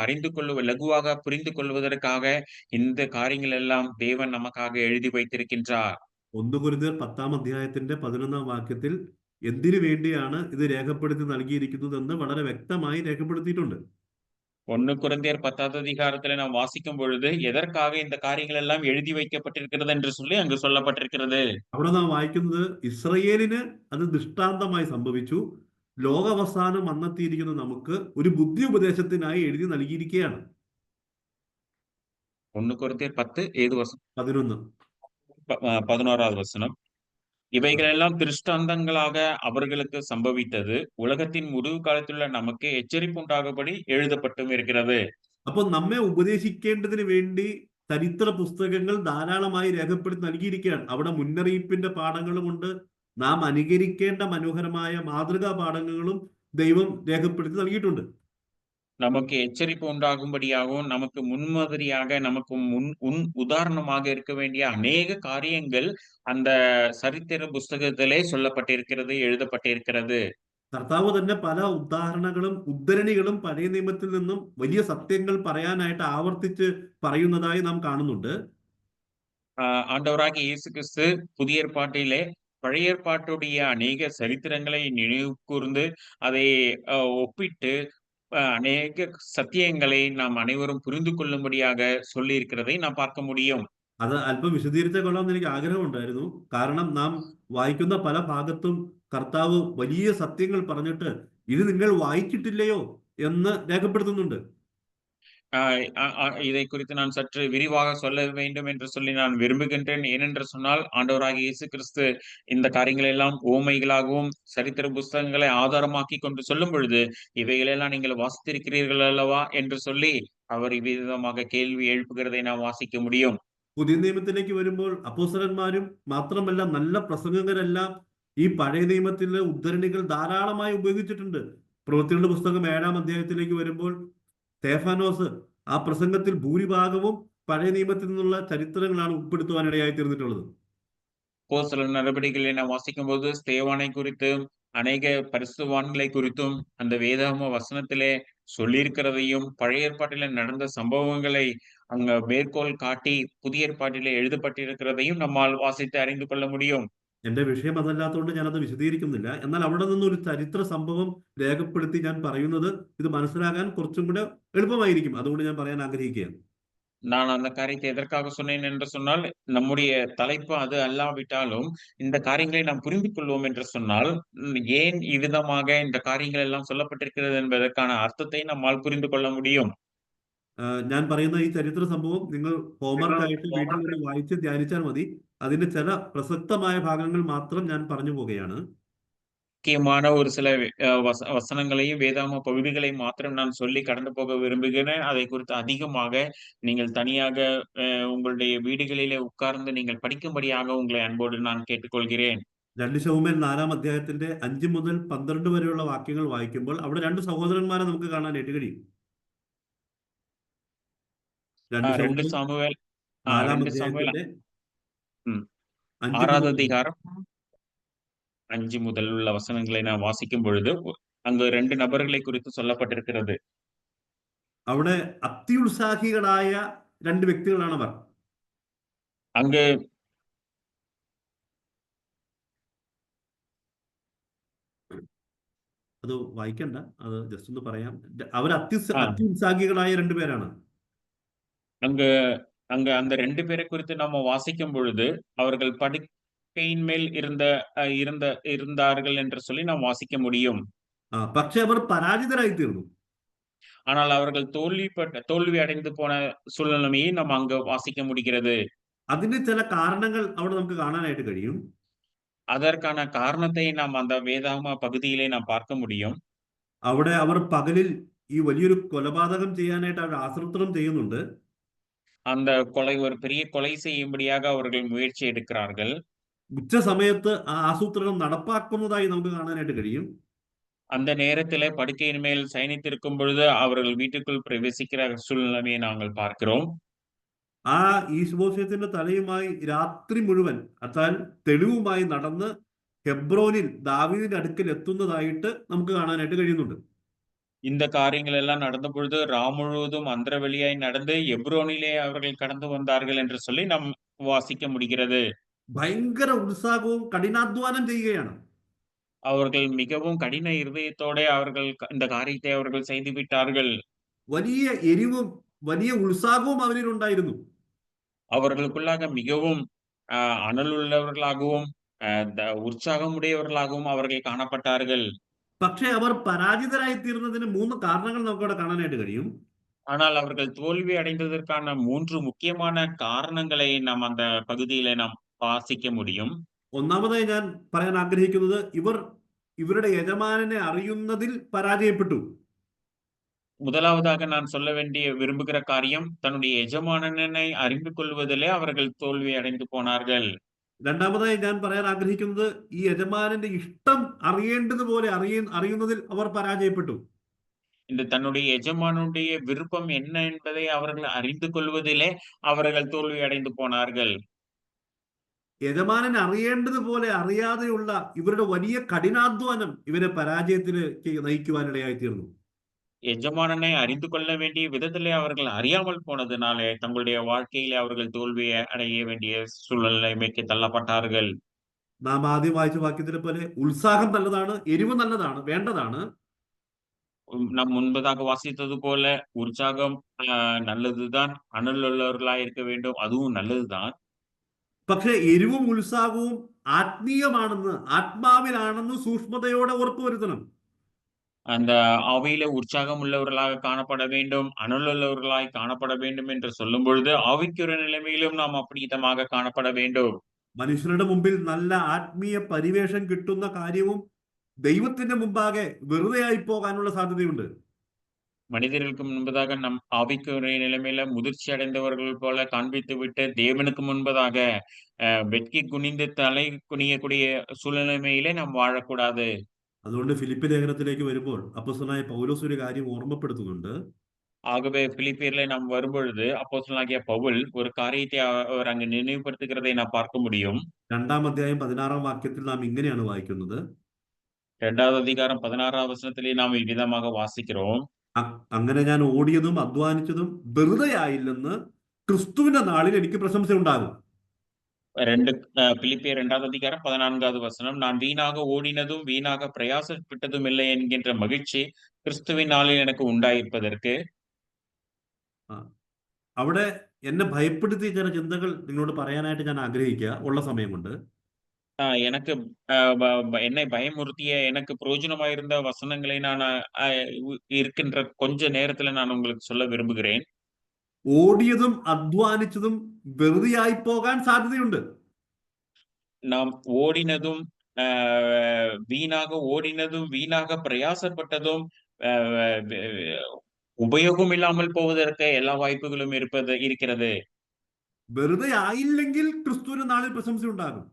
லகுவாக புரிந்து கொள்வதற்காக இந்த காரியங்கள் எல்லாம் தேவன் நமக்காக எழுதி வைத்திருக்கின்றார். 1 കൊരിന്ത്യർ 10-ാം അധ്യായത്തിന്റെ 11-ാം വാക്യത്തിൽ എന്തിനു വേണ്ടിയാണ് ഇത് രേഖപ്പെടുത്തി നൽകിയിരിക്കുന്നതെന്ന് വളരെ വ്യക്തമായി രേഖപ്പെടുത്തിയിട്ടുണ്ട്. 1 கொரிந்தியர் 10வது அதிகாரத்துல நாம் வாசிக்கும் பொழுது எதற்காக இந்த காரியங்கள் எல்லாம் எழுதி வைக்கப்பட்டிருக்கிறது என்று சொல்லி அங்கு சொல்லப்பட்டிருக்கிறது. അവിടെ നാം വായിക്കുന്നത് ഇസ്രയേലിന് അത് ദൃഷ്ടാന്തമായി സംഭവിച്ചു, ലോകാവസാനം വന്നെത്തിയിരിക്കുന്ന നമുക്ക് ഒരു ബുദ്ധി ഉപദേശത്തിനായി എഴുതി നൽകിയിരിക്കുകയാണ്. 1 கொரிந்தியர் 10 ஏது வசனம்? 11. 11வது வசனம். இவைகள் எல்லாம் திருஷ்டாந்தங்களாக அவர்களுக்கு சம்பவித்தது, உலகத்தின் முடிவு காலத்திலுள்ள நமக்கு எச்சரிப்பு உண்டாகும்படி எழுதப்பட்டும் இருக்கிறது. അപ്പോൾ നമ്മെ ഉപദേശിക്കേണ്ടതിന് വേണ്ടി ചരിത്ര പുസ്തകങ്ങൾ ധാരാളമായി രേഖപ്പെടുത്തി നൽകിയിരിക്കുകയാണ്. അവിടെ മുന്നറിയിപ്പിന്റെ പാഠങ്ങളുമുണ്ട്, നാം അനുകരിക്കേണ്ട മനോഹരമായ മാതൃകാ പാഠങ്ങളും ദൈവം രേഖപ്പെടുത്തി നൽകിയിട്ടുണ്ട്. நமக்கு எச்சரிப்பு உண்டாகும்படியாகவும், நமக்கு முன்மாதிரியாக, நமக்கு உதாரணமாக இருக்க வேண்டிய அநேக காரியங்கள் அந்த சரித்திர புஸ்தகத்திலே சொல்லப்பட்டிருக்கிறது, எழுதப்பட்டிருக்கிறது. കർത്താവ് തന്നെ പല ഉദാഹരണങ്ങളും ഉദ്ധരണികളും പഴയ നിയമത്തിൽ നിന്നും വലിയ സത്യങ്ങൾ പറയാനായിട്ട് ആവർത്തിച്ച് പറയുന്നതായി നാം കാണുന്നുണ്ട്. ஆண்டவராகிய இயேசு கிறிஸ்து புதிய ஏற்பாட்டிலே பழைய ஏற்பாட்டுடைய அநேக சரித்திரங்களை நினைவு கூர்ந்து அதை ஒப்பிட்டு அநேக சத்தியங்களை நாம் அனைவரும் புரிந்து கொள்ளும்படியாக சொல்லி இருக்கிறதை நாம் பார்க்க முடியும். അത് അല്പം വിശദീകരിച്ച കൊള്ളാമെന്ന് എനിക്ക് ആഗ്രഹമുണ്ടായിരുന്നു. കാരണം നാം വായിക്കുന്ന പല ഭാഗത്തും കർത്താവ് വലിയ സത്യങ്ങൾ പറഞ്ഞിട്ട് ഇത് നിങ്ങൾ വായിച്ചിട്ടില്ലയോ എന്ന് രേഖപ്പെടുത്തുന്നുണ്ട്. இதை குறித்து நான் சற்று விரிவாக சொல்ல வேண்டும் என்று சொல்லி நான் விரும்புகின்றேன். ஏனென்று சொன்னால் ஆண்டவராகிய இயேசு கிறிஸ்து இந்த காரியங்களை எல்லாம் உவமைகளாகவும் சரித்திர புஸ்தகங்களை ஆதாரமாக்கி கொண்டு சொல்லும் பொழுது, இவைகளெல்லாம் நீங்கள் வாசித்திருக்கிறீர்கள் அல்லவா என்று சொல்லி அவர் இவ்விதமாக கேள்வி எழுப்புகிறதை நாம் வாசிக்க முடியும். പുതിയ നിയമത്തിലേക്ക് വരുമ്പോൾ അപ്പോസ്തലന്മാരും മാത്രമല്ല നല്ല പ്രസംഗകരെല്ലാം ഈ പഴയ നിയമത്തിലെ ഉദ്ധരണികൾ ധാരാളമായി ഉപയോഗിച്ചിട്ടുണ്ട്. പ്രവൃത്തികളുടെ പുസ്തകം 7-ാം അധ്യായത്തിലേക്ക് വരുമ്പോൾ സ്തേഫാനോസ് ആ പ്രസംഗത്തിൽ ഭൂരിഭാഗവും പഴയ നിയമത്തിൽ നിന്നുള്ള ചരിത്രങ്ങളാണ് ഉൾപ്പെടുത്തുവാനിടയായി തീർന്നിട്ടുള്ളത്. அப்போஸ்தலர் நடவடிக்கைகளை நாம் வாசிக்கும் போது ஸ்தேவானை குறித்தும் அநேக பரிசுத்தவான்களை குறித்தும் அந்த வேதாகம வசனத்திலே சொல்லியிருக்கிறதையும் பழைய ஏற்பாட்டிலே நடந்த சம்பவங்களை அங்க மேற்கோள் காட்டி புதிய ஏற்பாட்டிலே எழுதப்பட்டிருக்கிறதையும் நம்மால் வாசித்து அறிந்து கொள்ள முடியும். എന്റെ വിഷയം അതല്ലാത്തതുകൊണ്ട് ഞാനത് വിശദീകരിക്കുന്നില്ല. എന്നാൽ അവിടെ നിന്നൊരു ചരിത്ര സംഭവം രേഖപ്പെടുത്തി ഞാൻ പറയുന്നത് ഇത് മനസ്സിലാക്കാൻ കുറച്ചും കൂടെ എളുപ്പമായിരിക്കും. അതുകൊണ്ട് ഞാൻ പറയാൻ ആഗ്രഹിക്കുകയാണ്. நான் அந்த காரியத்தை எதற்காக சொன்னேன் என்று சொன்னால், நம்முடைய தலைப்பு அது அல்லாவிட்டாலும், இந்த காரியங்களை நாம் புரிந்து கொள்வோம் என்று சொன்னால், ஏன் இவ்விதமாக இந்த காரியங்கள் எல்லாம் சொல்லப்பட்டிருக்கிறது என்பதற்கான அர்த்தத்தை நம்மால் புரிந்து கொள்ள முடியும். ഞാൻ പറയുന്ന ഈ ചരിത്ര സംഭവം നിങ്ങൾ ഹോംവർക്കായിട്ട് വീട്ടിൽ നിന്ന് വായിച്ച് ധ്യാനിച്ചാൽ മതി. അതിന്റെ ചില പ്രസക്തമായ ഭാഗങ്ങൾ മാത്രം ഞാൻ പറഞ്ഞു പോവുകയാണ്. முக்கியமான ஒரு சில வசனங்களையும் வேதாகம பகுதிகளையும் மாத்திரம் நான் சொல்லி கடந்து போக விரும்புகிறேன். அதை குறித்து அதிகமாக நீங்கள் தனியாக உங்களுடைய வீடுகளிலே உட்கார்ந்து நீங்கள் படிக்கும்படியாக உங்களை அன்போடு நான் கேட்டுக்கொள்கிறேன். 2 ശമൂവേൽ 4-ാം അധ്യായത്തിന്റെ 5 മുതൽ 12 വരെയുള്ള വാക്യങ്ങൾ വായിക്കുമ്പോൾ അവിടെ 2 സഹോദരന്മാരെ നമുക്ക് കാണാനായിട്ട് കഴിയും. 2 சாமுவேல் 4-ാം 2 சாமுவேல் അധ്യായത്തിന്റെ 6வது அதிகாரம் 5 முதல் உள்ள வசனங்களை நான் வாசிக்கும் பொழுது அங்கு 2 நபர்களை குறித்து சொல்லப்பட்டிருக்கிறது. അവിടെ അത്യുത്സാഹികളായ 2 വ്യക്തികളാണ് അവർ. அங்கு അത് വായിക്കണ്ട, അത് ജസ്റ്റ് ഒന്ന് പറയാം. അവർ അത്യുത്സാഹികളായ 2 പേരാണ്. அங்கு அங்க அந்த 2 பேரை குறித்து நம்ம வாசிக்கும் பொழுது அவர்கள் படுக்கையின் மேல் இருந்தார்கள் என்று சொல்லி நாம் வாசிக்க முடியும். പക്ഷെ അവർ പരാജിതരായി തീർന്നു. ஆனால் அவர்கள் தோல்வி அடைந்து போன சூழ்நிலையை நம்ம அங்க வாசிக்க முடிகிறது. അതിന്റെ ചില കാരണങ്ങൾ അവിടെ നമുക്ക് കാണാനായിട്ട് കഴിയും. அதற்கான காரணத்தை நாம் அந்த வேதாகம பகுதியிலே நாம் பார்க்க முடியும். അവിടെ അവർ പകലിൽ ഈ വലിയൊരു കൊലപാതകം ചെയ്യാനായിട്ട് അവർ ആസൂത്രണം ചെയ്യുന്നുണ്ട്. அந்த ஒரு பெரிய கொலை செய்யும்படியாக அவர்கள் முயற்சி எடுக்கிறார்கள். ഉച്ച സമയത്ത് ആ ആസൂത്രണം നടപ്പാക്കുന്നതായി നമുക്ക് കാണാനായിട്ട് കഴിയും. அந்த நேரத்திலே படுக்கையின் மேல் சயனித்திருக்கும் பொழுது அவர்கள் வீட்டுக்குள் பிரவேசிக்கிற சூழ்நிலையை நாங்கள் பார்க்கிறோம். ആ ഈശോഫോത്തിന്റെ തലയുമായി രാത്രി മുഴുവൻ അതായത് തെളിവുമായി നടന്ന് ഹെബ്രോനിൽ ദാവീദിന്റെ അടുക്കൽ എത്തുന്നതായിട്ട് നമുക്ക് കാണാനായിട്ട് കഴിയുന്നുണ്ട്. இந்த காரியங்கள் எல்லாம் நடந்த பொழுது ராம் முழுவதும் அந்தர வழியாய் நடந்து எப்ரோனிலே அவர்கள் கடந்து வந்தார்கள் என்று சொல்லி நாம் வாசிக்க முடிகிறது. ഭയങ്കര ഉത്സാഹവും കഠിനാധ്വാനം ചെയ്യുകയാണ്. அவர்கள் மிகவும் கடின இருதயத்தோட அவர்கள் இந்த காரியத்தை அவர்கள் செய்து விட்டார்கள். വലിയ എരിവും വലിയ ഉത്സാഹവും അവരിൽ ഉണ്ടായിരുന്നു. அவர்களுக்குள்ளாக மிகவும் அனலுள்ளவர்களாகவும் உற்சாகமுடையவர்களாகவும் அவர்கள் காணப்பட்டார்கள். പക്ഷെ അവർ പരാജിതരായി തീർന്നതിന് 3 കാരണങ്ങൾ നമുക്കവിടെ കാണാനായിട്ട് കഴിയും. ஆனால் அவர்கள் தோல்வி அடைந்ததற்கான 3 முக்கியமான காரணங்களை நாம் அந்த பகுதியில நாம் வாசிக்க முடியும். ഒന്നാമതായി ഞാൻ പറയാൻ ആഗ്രഹിക്കുന്നത് ഇവരുടെ യജമാനനെ അറിയുന്നതിൽ പരാജയപ്പെട്ടു. முதலாவதாக நான் சொல்ல விரும்புகிற காரியம் தன்னுடைய எஜமானனை அறிந்து கொள்வதிலே அவர்கள் தோல்வி அடைந்து போனார்கள். രണ്ടാമതായി ഞാൻ പറയാൻ ആഗ്രഹിക്കുന്നത്, ഈ യജമാനന്റെ ഇഷ്ടം അറിയേണ്ടതുപോലെ അറിയുന്നതിൽ അവർ പരാജയപ്പെട്ടു. இந்த தன்னுடைய எஜமானுடைய விருப்பம் என்ன என்பதை அவர்கள் அறிந்து கொள்வதிலே அவர்கள் தோல்வி அடைந்து போனார்கள். യജമാനൻ അറിയേണ്ടതുപോലെ അറിയാതെയുള്ള ഇവരുടെ വലിയ കഠിനാധ്വാനം ഇവരെ പരാജയത്തിലേക്ക് നയിക്കുവാനിടയായി തീർന്നു. எஜமானனை அறிந்து கொள்ள வேண்டிய விதத்திலே அவர்கள் அறியாமல் போனதினாலே தங்களுடைய வாழ்க்கையிலே அவர்கள் தோல்வியை அடைய வேண்டிய சூழ்நிலைமைக்கு தள்ளப்பட்டார்கள். നാം ആദ്യം വായിച്ച വാക്യത്തിലെ പോലെ ഉത്സാഹം നല്ലതാണ്, എരിവ് നല്ലതാണ്, വേണ്ടതാണ്. நாம் முன்பதாக வாசித்தது போல உற்சாகம் நல்லதுதான், அனலுள்ளவர்களாய் இருக்க வேண்டும், அதுவும் நல்லதுதான். പക്ഷെ എരിവും ഉത്സാഹവും ആത്മീയമാണെന്ന്, ആത്മാവിലാണെന്ന് സൂക്ഷ്മതയോടെ ഉറപ്പുവരുത്തണം. அந்த ஆவியிலே உற்சாகம் உள்ளவர்களாக காணப்பட வேண்டும், அனலுள்ளவர்களாய் காணப்பட வேண்டும் என்று சொல்லும் பொழுது ஆவிக்குரிய நிலைமையிலும் நாம் அப்படித்தமாக காணப்பட வேண்டும். മനുഷ്യരുടെ മുമ്പിൽ നല്ല ആത്മീയ പരിവേഷം കിട്ടുന്ന കാര്യവും ദൈവത്തിന്റെ മുമ്പാകെ വെറുതെയായി പോകാനുള്ള സാധ്യതയുണ്ട്. மனிதர்களுக்கு முன்பதாக நம் ஆவிக்குரிய நிலைமையில முதிர்ச்சி அடைந்தவர்கள் போல காண்பித்து விட்டு தேவனுக்கு முன்பதாக வெட்கி குனிந்து தலை குனியக்கூடிய சூழ்நிலைமையிலே நாம் வாழக்கூடாது. അതുകൊണ്ട് ഫിലിപ്പി ലേഖനത്തിലേക്ക് വരുമ്പോൾ അപ്പോസ്തലനായ പൗലോസ് ഒരു കാര്യം ഓർമ്മപ്പെടുത്തുന്നുണ്ട്. ஆகவே பிலிப்பியர்ல நாம் வரும்பொழுது அப்போஸ்தலனாகிய பவுல் ஒரு காரியத்தை அவர் அங்கு நினைவுபடுத்துகிறதை நாம் பார்க்க முடியும். 2-ാം അധ്യായം 16-ാം വാക്യത്തിൽ നാം ഇങ്ങനെയാണ് വായിക്കുന്നത്. 2வது அதிகாரம் 16வது வசனத்திலே நாம் இவ்விதமாக வாசிக்கிறோம். അങ്ങനെ ഞാൻ ഓടിയതും അധ്വാനിച്ചതും വെറുതെയായില്ലെന്ന് ക്രിസ്തുവിന്റെ നാളിൽ എനിക്ക് പ്രശംസ ഉണ്ടാകും. பிலிப்பியர் 2வது அதிகாரம் 14வது வசனம், நான் வீணாக ஓடினதும் வீணாக பிரயாசப்பட்டதும் இல்லை என்கின்ற மகிழ்ச்சி கிறிஸ்துவின் நாளில் எனக்கு உண்டாயிருப்பதற்கு. അവിടെ എന്നെ ഭയപ്പെടുത്തിയ ചില ചിന്തകൾ നിങ്ങളോട് പറയാനായിട്ട് ഞാൻ ആഗ്രഹിക്കുക ഉള്ള സമയം കൊണ്ട്. எனக்கு என்னை பயமுறுத்திய, எனக்கு பிரயோஜனமாயிருந்த வசனங்களை நான் இருக்கின்ற கொஞ்ச நேரத்துல நான் உங்களுக்கு சொல்ல விரும்புகிறேன். ഓടിയതും അധ്വാനിച്ചതും വെറുതെയായി പോകാൻ സാധ്യതയുണ്ട്. நாம் ஓடினதும் வீணாக ஓடினதும் வீணாக பிரயாசப்பட்டதும் உபயோகம் இல்லாமல் போவதற்கு எல்லா வாய்ப்புகளும் இருக்கிறது. വെറുതെ ആയില്ലെങ്കിൽ ക്രിസ്തുവിന്റെ നാളിൽ പ്രശംസ ഉണ്ടാകും.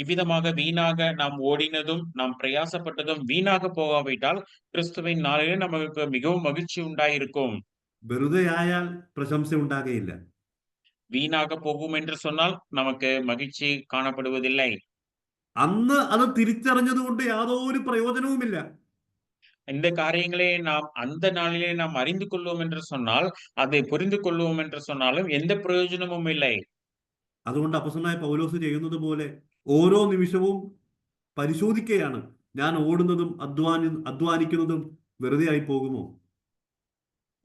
இவ்விதமாக வீணாக நாம் ஓடினதும் நாம் பிரயாசப்பட்டதும் வீணாக போகாவிட்டால் கிறிஸ்துவின் நாளிலே நமக்கு மிகவும் மகிழ்ச்சி உண்டாயிருக்கும். വെറുതെ ആയാൽ പ്രശംസ ഉണ്ടാകുകയില്ല. வீணாக போகும் என்று சொன்னால் நமக்கு மகிழ்ச்சி காணப்படுவதில்லை. അന്ന് അത് തിരിച്ചറിഞ്ഞത് കൊണ്ട് യാതൊരു പ്രയോജനവുമില്ല. இந்த காரியங்களை நாம் அந்த நாளிலே நாம் அறிந்து கொள்வோம் என்று சொன்னால், அதை புரிந்து கொள்வோம் என்று சொன்னாலும் எந்த பிரயோஜனமும் இல்லை. അതുകൊണ്ട് അപ്പോസ്തലനായ പൗലോസ് ചെയ്യുന്നത് പോലെ ഓരോ നിമിഷവും പരിശോധിക്കുകയാണ്, ഞാൻ ഓടുന്നതും അധ്വാനിക്കുന്നതും വെറുതെ ആയി പോകുമോ?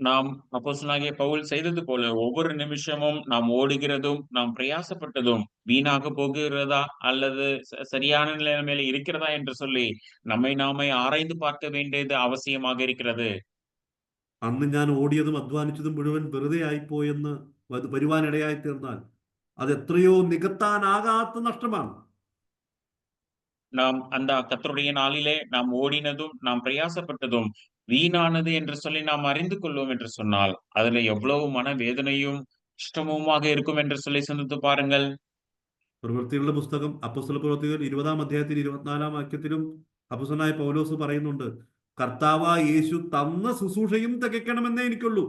நாம் அப்போஸ்தலனாகிய பவுல் செய்தது போல ஒவ்வொரு நிமிஷமும் நாம் ஓடுகிறதும் நாம் பிரயாசப்பட்டதும் வீணாக போகிறதா அல்லது சரியான நிலைமையில இருக்கிறதா என்று சொல்லி நம்மை நாமே ஆராய்ந்து பார்க்க வேண்டியது அவசியமாக இருக்கிறது. അന്ന് ഞാൻ ഓടിയതും അധ്വാനിച്ചതും മുഴുവൻ വെറുതെ ആയിപ്പോയെന്ന് വരുവാനിടയായി തീർന്നാൽ അത് എത്രയോ നികത്താനാകാത്ത നഷ്ടമാണ്. நாம் அந்த கர்த்தருடைய நாளிலே நாம் ஓடினதும் நாம் பிரயாசப்பட்டதும் வீணானது என்று சொல்லி நாம் அறிந்து கொள்வோம் என்று சொன்னால் அதுல எவ்வளவு மனவேதனையும் கஷ்டமுமாக இருக்கும் என்று சொல்லி சிந்தித்து பாருங்கள். പ്രവൃത്തികളുടെ പുസ്തകം അപ്പോസ്തല പ്രവൃത്തികൾ 20-ാം അധ്യായത്തിൽ 24-ാം വാക്യത്തിലും അപ്പോസ്തലനായ പൗലോസ് പറയുന്നുണ്ട്, കർത്താവായ യേശു തന്ന ശുശ്രൂഷയും തികയ്ക്കണമെന്നേ എനിക്കുള്ളൂ.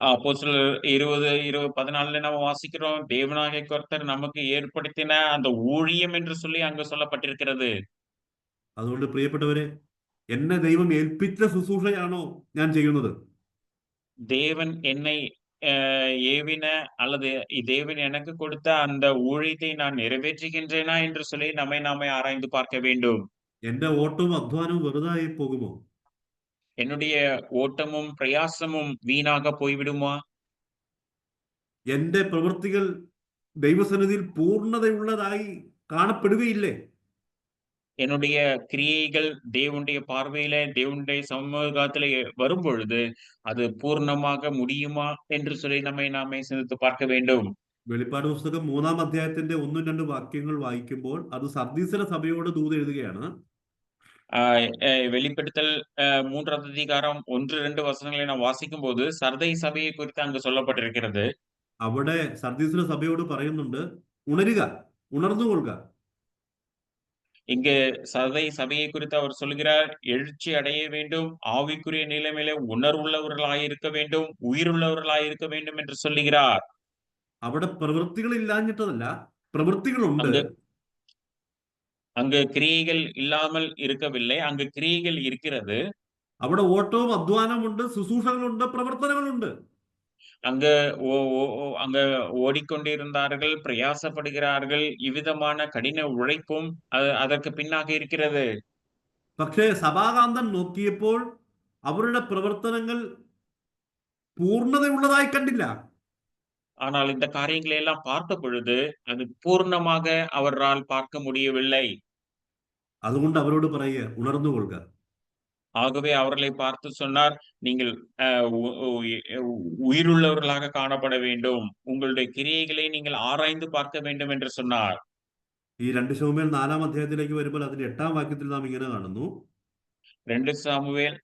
அப்போஸ்தலர் 20:14 நம்ம வாசிக்கிறோம், தேவனாகிய கர்த்தர் நமக்கு ஏற்படுத்தின அந்த ஊழியம் என்று சொல்லி அங்கு சொல்லப்பட்டிருக்கிறது. അതുകൊണ്ട് പ്രിയപ്പെട്ടവരെ, എന്നെ ദൈവം ഏൽപ്പിച്ച ശുശ്രൂഷയാണോ ഞാൻ ചെയ്യുന്നത്? தேவன் என்னை ஏவின அல்லது தேவன் எனக்கு கொடுத்த அந்த ஊழியத்தை நான் நிறைவேற்றுகின்றேனா என்று சொல்லி நம்மை நாமே ஆராய்ந்து பார்க்க வேண்டும். എന്റെ ഓട്ടവും അധ്വാനവും വെറുതെ ആയി പോകുമോ? என்னுடைய ஓட்டமும் பிரயாசமும் வீணாக போய்விடுமா? എന്റെ പ്രവൃത്തികൾ ദൈവസന്നിധിയിൽ പൂർണ്ണതയുള്ളതായി കാണപ്പെടുകയില്ലേ? என்னுடைய கிரியைகள் தேவனுடைய பார்வையில தேவனுடைய சமூகத்திலே வரும் பொழுது அது பூர்ணமாக முடியுமா என்று சொல்லி நம்மை நாமே சிந்தித்து பார்க்க வேண்டும். വെളിപ്പാട് പുസ്തകം 3-ാം അധ്യായത്തിന്റെ 1-2 വാക്യങ്ങൾ വായിക്കുമ്പോൾ അത് സർദീസിലെ സഭയോട് ദൂത് എഴുതുകയാണ്. வெளிப்படுத்தல் 3வது அதிகாரம் 1-2 வசனங்களை நாம் வாசிக்கும் போது சர்தை சபையை குறித்து அங்கு சொல்லப்பட்டிருக்கிறது. അവിടെ സർദീസിലെ സഭയോട് പറയുന്നുണ്ട്, ഉണരുക, ഉണർന്നുകൊള്ളുക. இங்கு சபையை குறித்து அவர் சொல்கிறார், எழுச்சி அடைய வேண்டும், ஆவிக்குரிய நிலைமையில உணர்வுள்ளவர்களாய் இருக்க வேண்டும், உயிருள்ளவர்களாய் இருக்க வேண்டும் என்று சொல்லுகிறார். അവിടെ പ്രവൃത്തികൾ ഇല്ലാഞ്ഞിട്ടതല്ല, പ്രവൃത്തികളുണ്ട്. அங்கு கிரியைகள் இல்லாமல் இருக்கவில்லை, அங்கு கிரியைகள் இருக்கிறது. അവിടെ ഓട്ടവും അധ്വാനമുണ്ട്, ശുശ്രൂഷകളുണ്ട്, പ്രവർത്തനങ്ങളുണ്ട്. அங்கு அங்க ஓடிக்கொண்டிருந்தார்கள், பிரயாசப்படுகிறார்கள், இவ்விதமான கடின உழைப்பும் அதற்கு பின்னாக இருக்கிறது. പക്ഷേ സഭാകാന്തൻ നോക്കിയപ്പോൾ അവരുടെ പ്രവർത്തനങ്ങൾ പൂർണ്ണതയുള്ളതായി കണ്ടില്ല. ஆனால் இந்த காரியங்களை எல்லாம் பார்த்த பொழுது அது பூர்ணமாக அவரால் பார்க்க முடியவில்லை. അതുകൊണ്ട് അവരോട് പറയുക, ഉണർന്നുകൊള്ളുക. ஆகவே அவர்களை பார்த்து சொன்னார், நீங்கள் உயிருள்ளவர்களாக காணப்பட வேண்டும், உங்களுடைய கிரியைகளை நீங்கள் ஆராய்ந்து பார்க்க வேண்டும் என்று சொன்னார். ഈ 2 ശമൂവേൽ 4-ാം അധ്യായത്തിലേക്ക് വരുമ്പോൾ അതിന്റെ 8-ാം വാക്യത്തിൽ നാം ഇങ്ങനെ കാണുന്നു, 2 சாமுவேல்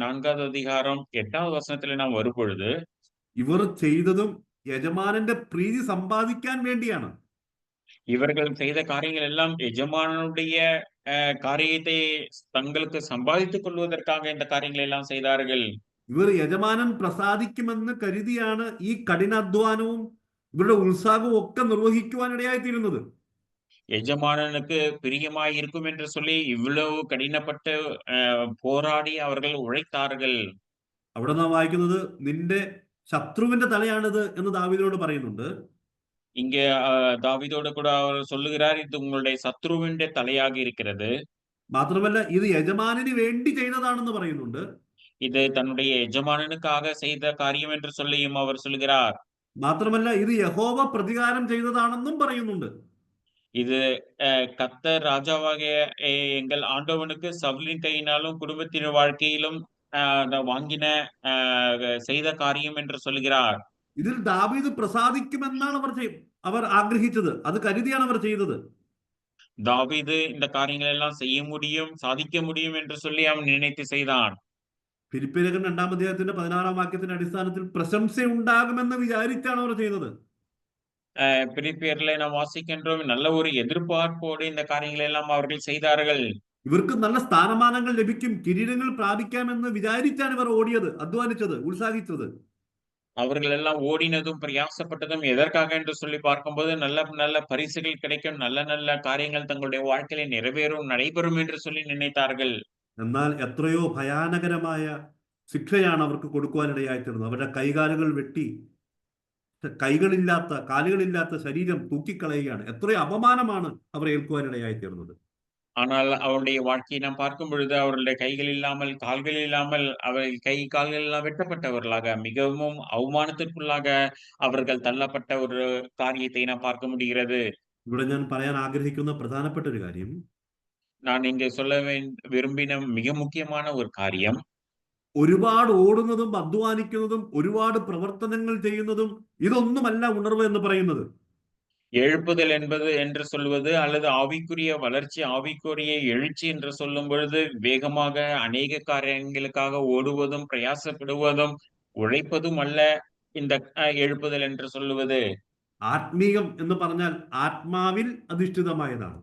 4வது அதிகாரம் 8வது வசனத்திலே நாம் வரும்பொழுது, ഇവർ ചെയ്തതും യജമാനന്റെ പ്രീതി സമ്പാദിക്കാൻ വേണ്ടിയാണ്. இவர்கள் செய்த காரியங்கள் எல்லாம் எஜமானுடைய காரியத்தை தங்களுக்கு சம்பாதித்துக் கொள்வதற்காக இந்த காரியங்களை எல்லாம் செய்தார்கள். ഇവർ യജമാനൻ പ്രസാദിക്കുമെന്ന് കരുതിയാണ് ഈ കഠിനാധ്വാനവും ഇവരുടെ ഉത്സാഹവും ഒക്കെ നിർവഹിക്കുവാനിടയായിത്തീരുന്നത്. எஜமானனுக்கு பிரியமாய் இருக்கும் என்று சொல்லி இவ்வளவு கடினப்பட்டு போராடி அவர்கள் உழைத்தார்கள். അവിടെ നാം വായിക്കുന്നത്, നിന്റെ ശത്രുവിന്റെ തലയാണിത് എന്ന് ദാവീദിനോട് പറയുന്നുണ്ട്. இங்கே தாவீதோடு கூட அவர் சொல்லுகிறார், இது உங்களுடைய சத்ருவிന്റെ தலையாக இருக்கிறது. മാത്രമല്ല ഇത് യജമാനന് വേണ്ടി ചെയ്തതാണെന്ന് പറയുന്നുണ്ട്. இது தன்னுடைய எஜமானனுக்காக செய்த காரியம் என்று சொல்லியும் அவர் சொல்லுகிறார். മാത്രമല്ല ഇത് യഹോവ പ്രതികാരം ചെയ്തതാണെന്നും പറയുന്നുണ്ട്. இது கர்த்தர் ராஜாவாகிய எங்கள் ஆண்டவனுக்கு சவுலின் கையினாலும் குடும்பத்தின் வாழ்க்கையிலும் வாங்கின செய்த காரியம் என்று சொல்லுகிறார். ഇതിൽ ദാവീദ് പ്രസാദിക്കുമെന്നാണ് അവർ ആഗ്രഹിച്ചത്, അത് കരുതിയാണ് അവർ ചെയ്തത്. தாவீது இந்த காரியங்கள் எல்லாம் செய்ய முடியும், சாதிக்க முடியும் என்று சொல்லி அவன் நினைத்து செய்தான். ഫിലിപ്പിയർ 2-ാം അധ്യായത്തിന്റെ 16-ാം വാക്യത്തിന്റെ അടിസ്ഥാനത്തിൽ പ്രശംസ ഉണ്ടാകുമെന്ന് വിചാരിച്ചാണ് അവർ ചെയ്തത്. பிலிப்பியர்ல நாம் வாசிக்கின்றோம், நல்ல ஒரு எதிர்பார்ப்போடு இந்த காரியங்களை எல்லாம் அவர்கள் செய்தார்கள். ഇവർക്ക് നല്ല സ്ഥാനമാനങ്ങൾ ലഭിക്കും, കിരീടങ്ങൾ പ്രാപിക്കാമെന്ന് വിചാരിച്ചാണ് ഇവർ ഓടിയത്, അധ്വാനിച്ചത്, ഉത്സാഹിച്ചത്. அவர்கள் எல்லாம் ஓடினதும் பிரயாசப்பட்டதும் எதற்காக என்று சொல்லி பார்க்கும்போது நல்ல நல்ல பரிசுகள் கிடைக்கும், நல்ல நல்ல காரியங்கள் தங்களுடைய வாழ்க்கையில நிறைவேறும், நடைபெறும் என்று சொல்லி நினைத்தார்கள். എന്നാൽ എത്രയോ ഭയാനകരമായ ശിക്ഷയാണ് അവർക്ക് കൊടുക്കുവാനിടയായിത്തീർന്നത്. അവരുടെ കൈകാലുകൾ വെട്ടി കൈകളില്ലാത്ത കാലുകളില്ലാത്ത ശരീരം തൂക്കിക്കളയുകയാണ്. എത്രയോ അപമാനമാണ് അവർ ഏൽക്കുവാനിടയായിത്തീർന്നത്. ஆனால் அவருடைய வாழ்க்கையை நாம் பார்க்கும் பொழுது அவர்களுடைய கைகள் இல்லாமல், கால்கள் இல்லாமல், அவர்கள் கை கால்கள் எல்லாம் வெட்டப்பட்டவர்களாக, மிகவும் அவமானத்திற்குள்ளாக அவர்கள் தள்ளப்பட்ட ஒரு காரியத்தை நாம் பார்க்க முடிகிறது. ഇവിടെ ഞാൻ പറയാൻ ആഗ്രഹിക്കുന്ന പ്രധാനപ്പെട്ട ഒരു കാര്യം, நான் இங்கு சொல்ல விரும்பின மிக முக்கியமான ஒரு காரியம், ഒരുപാട് ഓടുന്നതും അധ്വാനിക്കുന്നതും ഒരുപാട് പ്രവർത്തനങ്ങൾ ചെയ്യുന്നതും ഇതൊന്നുമല്ല ഉണർവ് എന്ന് പറയുന്നത്. எழுப்புதல் என்று சொல்வது அல்லது ஆவிக்குரிய வளர்ச்சி, ஆவிக்குரிய எழுச்சி என்று சொல்லும் பொழுது வேகமாக அநேக காரியங்களுக்காக ஓடுவதும் பிரயாசப்படுவதும் உழைப்பதும் அல்ல இந்த எழுப்புதல் என்று சொல்லுவது. ആത്മീയം എന്ന് പറഞ്ഞാൽ ആത്മാവിൽ അധിഷ്ഠിതമായതാണ്.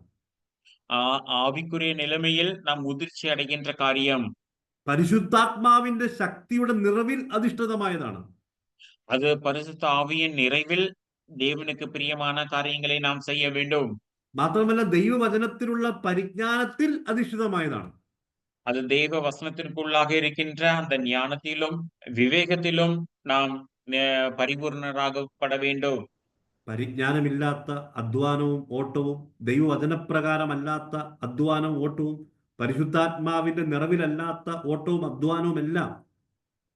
ஆவிக்குரிய நிலைமையில் நாம் முதிர்ச்சி அடைகின்ற காரியம். പരിശുദ്ധാത്മാവിന്റെ ശക്തിയുടെ നിറവിൽ അധിഷ്ഠിതമായതാണ്. அது பரிசுத்த ஆவியின் நிறைவில் தேவனுக்கு பிரியமான காரியங்களை நாம் செய்ய வேண்டும். മാത്രമല്ല ദൈവവചനത്തിലുള്ള പരിജ്ഞാനത്തിൽ അധിഷ്ഠിതമായതാണ്. அது தேவ வசனத்திற்குள்ளாக இருக்கின்ற அந்த ஞானத்திலும் விவேகத்திலும் நாம் பரிபூர்ணராகப்பட வேண்டும். പരിജ്ഞാനമില്ലാത്ത അധ്വാനവും ഓട്ടവും, ദൈവവചനപ്രകാരമല്ലാത്ത അധ്വാനവും ഓട്ടവും, പരിശുദ്ധാത്മാവിന്റെ നിറവിലല്ലാത്ത ഓട്ടവും അധ്വാനവും എല്ലാം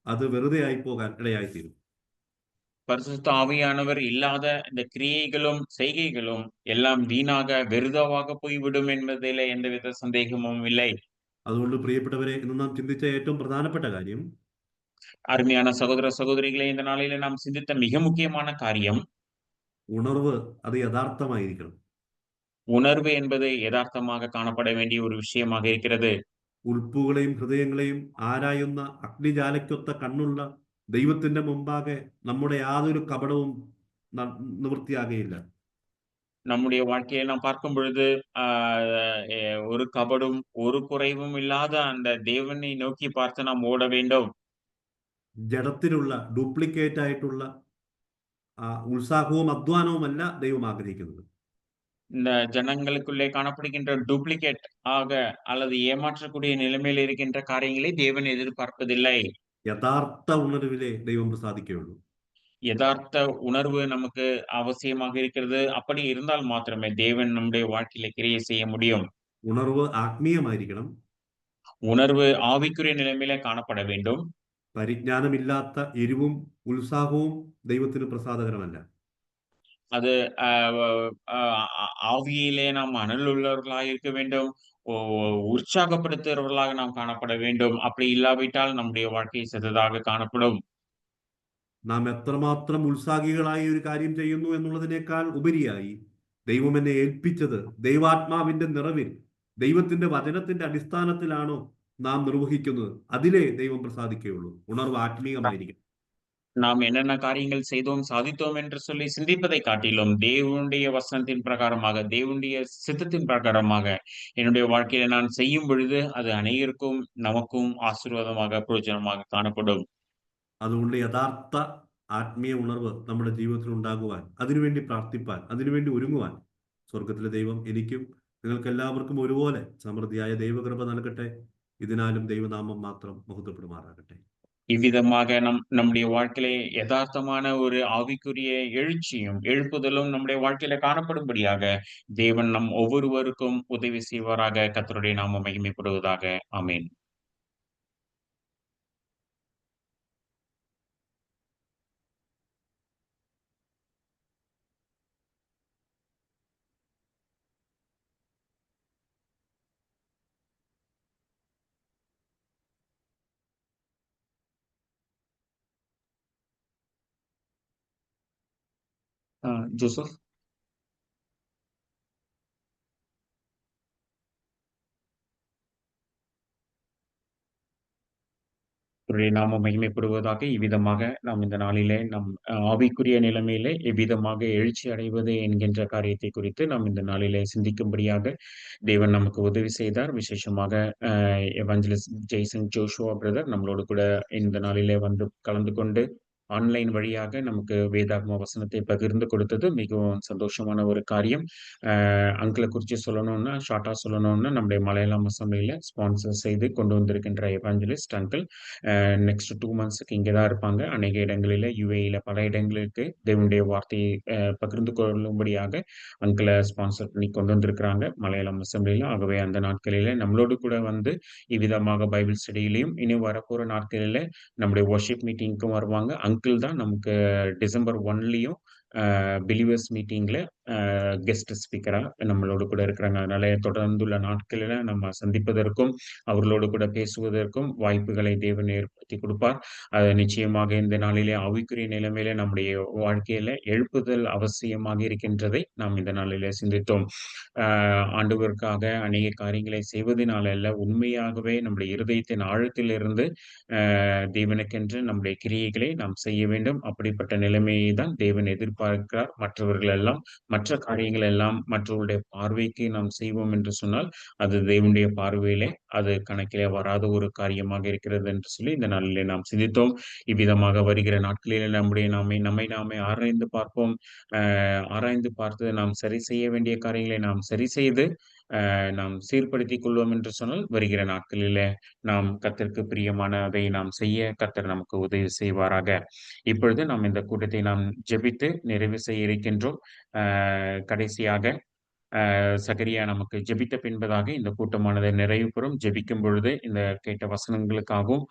അത് വെറുതെ ആയി പോകാൻ ഇടയായിത്തീരും. பரிசுத்த ஆவியானவர் இல்லாத இந்த கிரியைகளும் செய்கைகளும் எல்லாம் வீணாக வெறுதாவாக போய்விடும் என்பதிலே எந்தவித சந்தேகமும் இல்லை. അതുകൊണ്ട് പ്രിയപ്പെട്ടവരെ, ഇന്ന് നാം ചിന്തിച്ച ഏറ്റവും പ്രധാനപ്പെട്ട കാര്യം, அருமையான சகோதர சகோதரிகளை, இந்த நாளிலே நாம் சிந்தித்த மிக முக்கியமான காரியம், ഉണർവ് അത് യഥാർത്ഥമായിരിക്കണം. உணர்வு என்பது யதார்த்தமாக காணப்பட வேண்டிய ஒரு விஷயமாக இருக்கிறது. ഉൾപ്പുകളെയും ഹൃദയങ്ങളെയും ആരായുന്ന അഗ്നിജാലയ്ക്കൊത്ത കണ്ണുള്ള ദൈവത്തിന്റെ മുമ്പാകെ നമ്മുടെ യാതൊരു കപടവും நிவர்த்தியாகையில்லை. நம்முடைய வாழ்க்கையை நாம் பார்க்கும் பொழுது ஒரு கபடும் ஒரு குறைவும் இல்லாத அந்த தேவனை நோக்கி பார்த்து நாம் ஓட வேண்டும். ജഡത്തിലുള്ള ഡ്യൂപ്ലിക്കേറ്റ് ആയിട്ടുള്ള ഉത്സാഹവും അധ്വാനവുമല്ല ദൈവം ആഗ്രഹിക്കുന്നത്. இந்த ஜனங்களுக்குள்ளே காணப்படுகின்ற டூப்ளிகேட் ஆக அல்லது ஏமாற்றக்கூடிய நிலைமையில் இருக்கின்ற காரியங்களை தேவன் எதிர்பார்ப்பதில்லை. യഥാർത്ഥ ഉണർവിലെ ദൈവം പ്രസാദിക്കുകയുള്ളൂ. யதார்த்த உணர்வு நமக்கு அவசியமாக இருக்கிறது. அப்படி இருந்தால் மாத்திரமே தேவன் நம்முடைய வாழ்க்கையில கிரியை செய்ய முடியும். ഉണർവ് ആത്മീയമായിരിക്കണം. உணர்வு ஆவிக்குரிய நிலைமையில காணப்பட வேண்டும். പരിജ്ഞാനമില്ലാത്ത എരിവും ഉത്സാഹവും ദൈവത്തിന് പ്രസാദകരമല്ല. அது ஆவியிலே நாம் அனல் உள்ளவர்களாக இருக்க வேண்டும். உற்சாகப்படுத்துகிறவர்களாக நாம் காணப்பட வேண்டும். அப்படி இல்லாவிட்டால் நம்முடைய வாழ்க்கை சிறிதாக காணப்படும். നാം എത്രമാത്രം ഉത്സാഹികളായി ഒരു കാര്യം ചെയ്യുന്നു എന്നുള്ളതിനേക്കാൾ ഉപരിയായി ദൈവം എന്നെ ഏൽപ്പിച്ചത് ദൈവാത്മാവിന്റെ നിറവിൽ ദൈവത്തിന്റെ വചനത്തിന്റെ അടിസ്ഥാനത്തിലാണോ നാം നിർവഹിക്കുന്നത്, അതിലേ ദൈവം പ്രസാദിക്കുകയുള്ളൂ. ഉണർവ് ആത്മീയമായിരിക്കും. நாம் என்னென்ன காரியங்கள் செய்தோம், சாதித்தோம் என்று சொல்லி சிந்திப்பதை காட்டிலும் தேவனுடைய வசனத்தின் பிரகாரமாக, தேவனுடைய சித்தத்தின் பிரகாரமாக என்னுடைய வாழ்க்கையில நான் செய்யும் பொழுது அது அநேகருக்கும் நமக்கும் ஆசீர்வாதமாக பிரயோஜனமாக காணப்படும். അതുകൊണ്ട് യഥാർത്ഥ ആത്മീയ ഉണർവ് നമ്മുടെ ജീവിതത്തിൽ ഉണ്ടാകുവാൻ, അതിനുവേണ്ടി പ്രാർത്ഥിപ്പാൻ, അതിനുവേണ്ടി ഒരുങ്ങുവാൻ സ്വർഗത്തിലെ ദൈവം എനിക്കും നിങ്ങൾക്ക് എല്ലാവർക്കും ഒരുപോലെ സമൃദ്ധിയായ ദൈവകൃപ നൽകട്ടെ. ഇതിനാലും ദൈവനാമം മാത്രം മഹത്വപ്പെടുമാറാകട്ടെ. இவ்விதமாக நம்முடைய வாழ்க்கையிலே யதார்த்தமான ஒரு ஆவிக்குரிய எழுச்சியும் எழுப்புதலும் நம்முடைய வாழ்க்கையில காணப்படும்படியாக தேவன் நம் ஒவ்வொருவருக்கும் உதவி செய்வாராக. கர்த்தருடைய நாமம் மகிமைப்படுவதாக. ஆமென். ஜோசப். கர்த்தருடைய நாமம் மகிமைப்படுவதாக. இவ்விதமாக நாம் இந்த நாளிலே நம் ஆவிக்குரிய நிலைமையிலே எவ்விதமாக எழுச்சி அடைவது என்கின்ற காரியத்தை குறித்து நாம் இந்த நாளிலே சிந்திக்கும்படியாக தேவன் நமக்கு உதவி செய்தார். விசேஷமாக எவாஞ்சலிஸ்ட் ஜெய்சன் ஜோஷுவா பிரதர் நம்மளோடு கூட இந்த நாளிலே வந்து கலந்து கொண்டு ஆன்லைன் வழியாக நமக்கு வேதாகம வசனத்தை பகிர்ந்து கொடுத்தது மிகவும் சந்தோஷமான ஒரு காரியம். அங்கிளை குறித்து சொல்லணும்னா, ஷார்ட்டா சொல்லணும்னா, நம்முடைய மலையாளம் அசம்பிளியில ஸ்பான்சர் செய்து கொண்டு வந்திருக்கின்ற எவாஞ்சலிஸ்ட் அங்கிள் நெக்ஸ்ட் 2 மந்த்ஸ்க்கு இங்கே தான் இருப்பாங்க. அநேக இடங்களில யுஏஇல பல இடங்களுக்கு தேவனுடைய வார்த்தையை பகிர்ந்து கொள்ளும்படியாக அங்கிளை ஸ்பான்சர் பண்ணி கொண்டு வந்திருக்கிறாங்க மலையாளம் அசம்பிளியில. ஆகவே அந்த நாட்களில நம்மளோடு கூட வந்து இவ்விதமாக பைபிள் ஸ்டடியிலையும் இனி வரப்போற நாட்களில நம்முடைய வொர்ஷிப் மீட்டிங்க்கும் வருவாங்க. அங்கிள் தான் நமக்கு டிசம்பர் 1லயும் பிலீவர்ஸ் மீட்டிங்ல கெஸ்ட் ஸ்பீக்கரா நம்மளோடு கூட இருக்கிறாங்க. அதனால தொடர்ந்துள்ள நாட்களில நம்ம சந்திப்பதற்கும் அவர்களோடு கூட பேசுவதற்கும் வாய்ப்புகளை தேவன் ஏற்படுத்தி கொடுப்பார். அது நிச்சயமாக இந்த நாளிலே ஆவிக்குரிய நிலைமையில நம்முடைய வாழ்க்கையில எழுப்புதல் அவசியமாக இருக்கின்றதை நாம் இந்த நாளிலே சிந்தித்தோம். ஆண்டவருக்காக அநேக காரியங்களை செய்வதனால அல்ல, உண்மையாகவே நம்முடைய இருதயத்தின் ஆழத்திலிருந்து தேவனுக்கென்று நம்முடைய கிரியைகளை நாம் செய்ய வேண்டும். அப்படிப்பட்ட நிலைமையை தான் தேவன் எதிர்பார்க்கிறார். மற்றவர்கள் எல்லாம் மற்ற காரியங்கள் எல்லாம் மற்றவர்களுடைய பார்வைக்கு நாம் செய்வோம் என்று சொன்னால் அது தேவனுடைய பார்வையிலே அது கணக்கிலே வராத ஒரு காரியமாக இருக்கிறது என்று சொல்லி இந்த நாளிலே நாம் சிந்தித்தோம். இவ்விதமாக வருகிற நாட்களிலே நம்மை நாமே ஆராய்ந்து பார்ப்போம். ஆராய்ந்து பார்த்து நாம் சரி செய்ய வேண்டிய காரியங்களை நாம் சரி செய்து நாம் சீர்படுத்திக் கொள்வோம் என்று சொன்னால் வருகிற நாட்களிலே நாம் கர்த்தருக்கு பிரியமானதை நாம் செய்ய கர்த்தர் நமக்கு உதவி செய்வாராக. இப்பொழுது நாம் இந்த கூட்டத்தை நாம் ஜெபித்து நிறைவு செய்ய இருக்கின்றோம். கடைசியாக சகரியா நமக்கு ஜெபித்த பின்பதாக இந்த கூட்டமானது நிறைவு பெறும். ஜெபிக்கும் பொழுது இந்த கேட்ட வசனங்களுக்காகவும்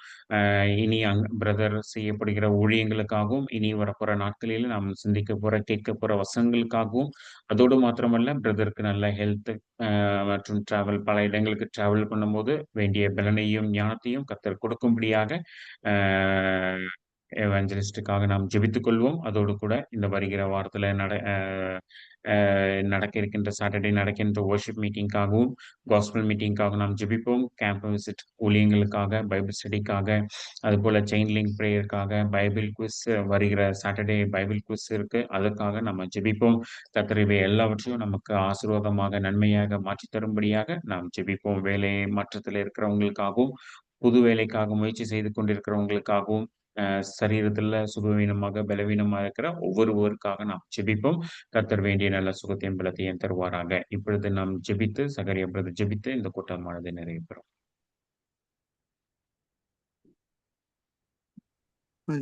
இனி பிரதர் செய்யப்படுகிற ஊழியங்களுக்காகவும் இனி வரப்போற நாட்களில் நாம் சிந்திக்க போற கேட்க போற வசனங்களுக்காகவும், அதோடு மாத்திரமல்ல பிரதருக்கு நல்ல ஹெல்த் மற்றும் டிராவல் பல இடங்களுக்கு டிராவல் பண்ணும்போது வேண்டிய பலனையும் ஞானத்தையும் கர்த்தர் கொடுக்கும்படியாக எவாஞ்சலிஸ்டுக்காக நாம் ஜெபித்துக் கொள்வோம். அதோடு கூட இந்த வருகிற வாரத்துல நடக்க இருக்கின்ற சாட்டர்டே நடக்கின்ற வொர்ஷிப் மீட்டிங்காகவும், காஸ்பல் மீட்டிங்காக நாம் ஜெபிப்போம். கேம்ப் விசிட் ஊழியங்களுக்காக, பைபிள் ஸ்டடிக்காக, அதுபோல செயின் லிங்க் பிரேயருக்காக, பைபிள் குவிஸ் வருகிற சாட்டர்டே பைபிள் குவிஸ் இருக்கு. அதற்காக நம்ம ஜெபிப்போம். கர்த்தர் இவை எல்லாவற்றையும் நமக்கு ஆசீர்வாதமாக, நன்மையாக மாற்றித் தரும்படியாக நாம் ஜெபிப்போம். வேலை மாற்றத்தில் இருக்கிறவங்களுக்காகவும், புது வேலைக்காக முயற்சி செய்து கொண்டிருக்கிறவங்களுக்காகவும், சரீரத்துல சுகவீனமாக, பலவீனமா இருக்கிற ஒவ்வொருவருக்காக நாம் ஜெபிப்போம். கர்த்தர் வேண்டிய நல்ல சுகத்தையும் பலத்தையும் தருவாராக. இப்பொழுது நாம் ஜெபித்து, சகரியா பிரதர் ஜெபித்து இந்த கூட்டமானது நிறைவு பெறும்.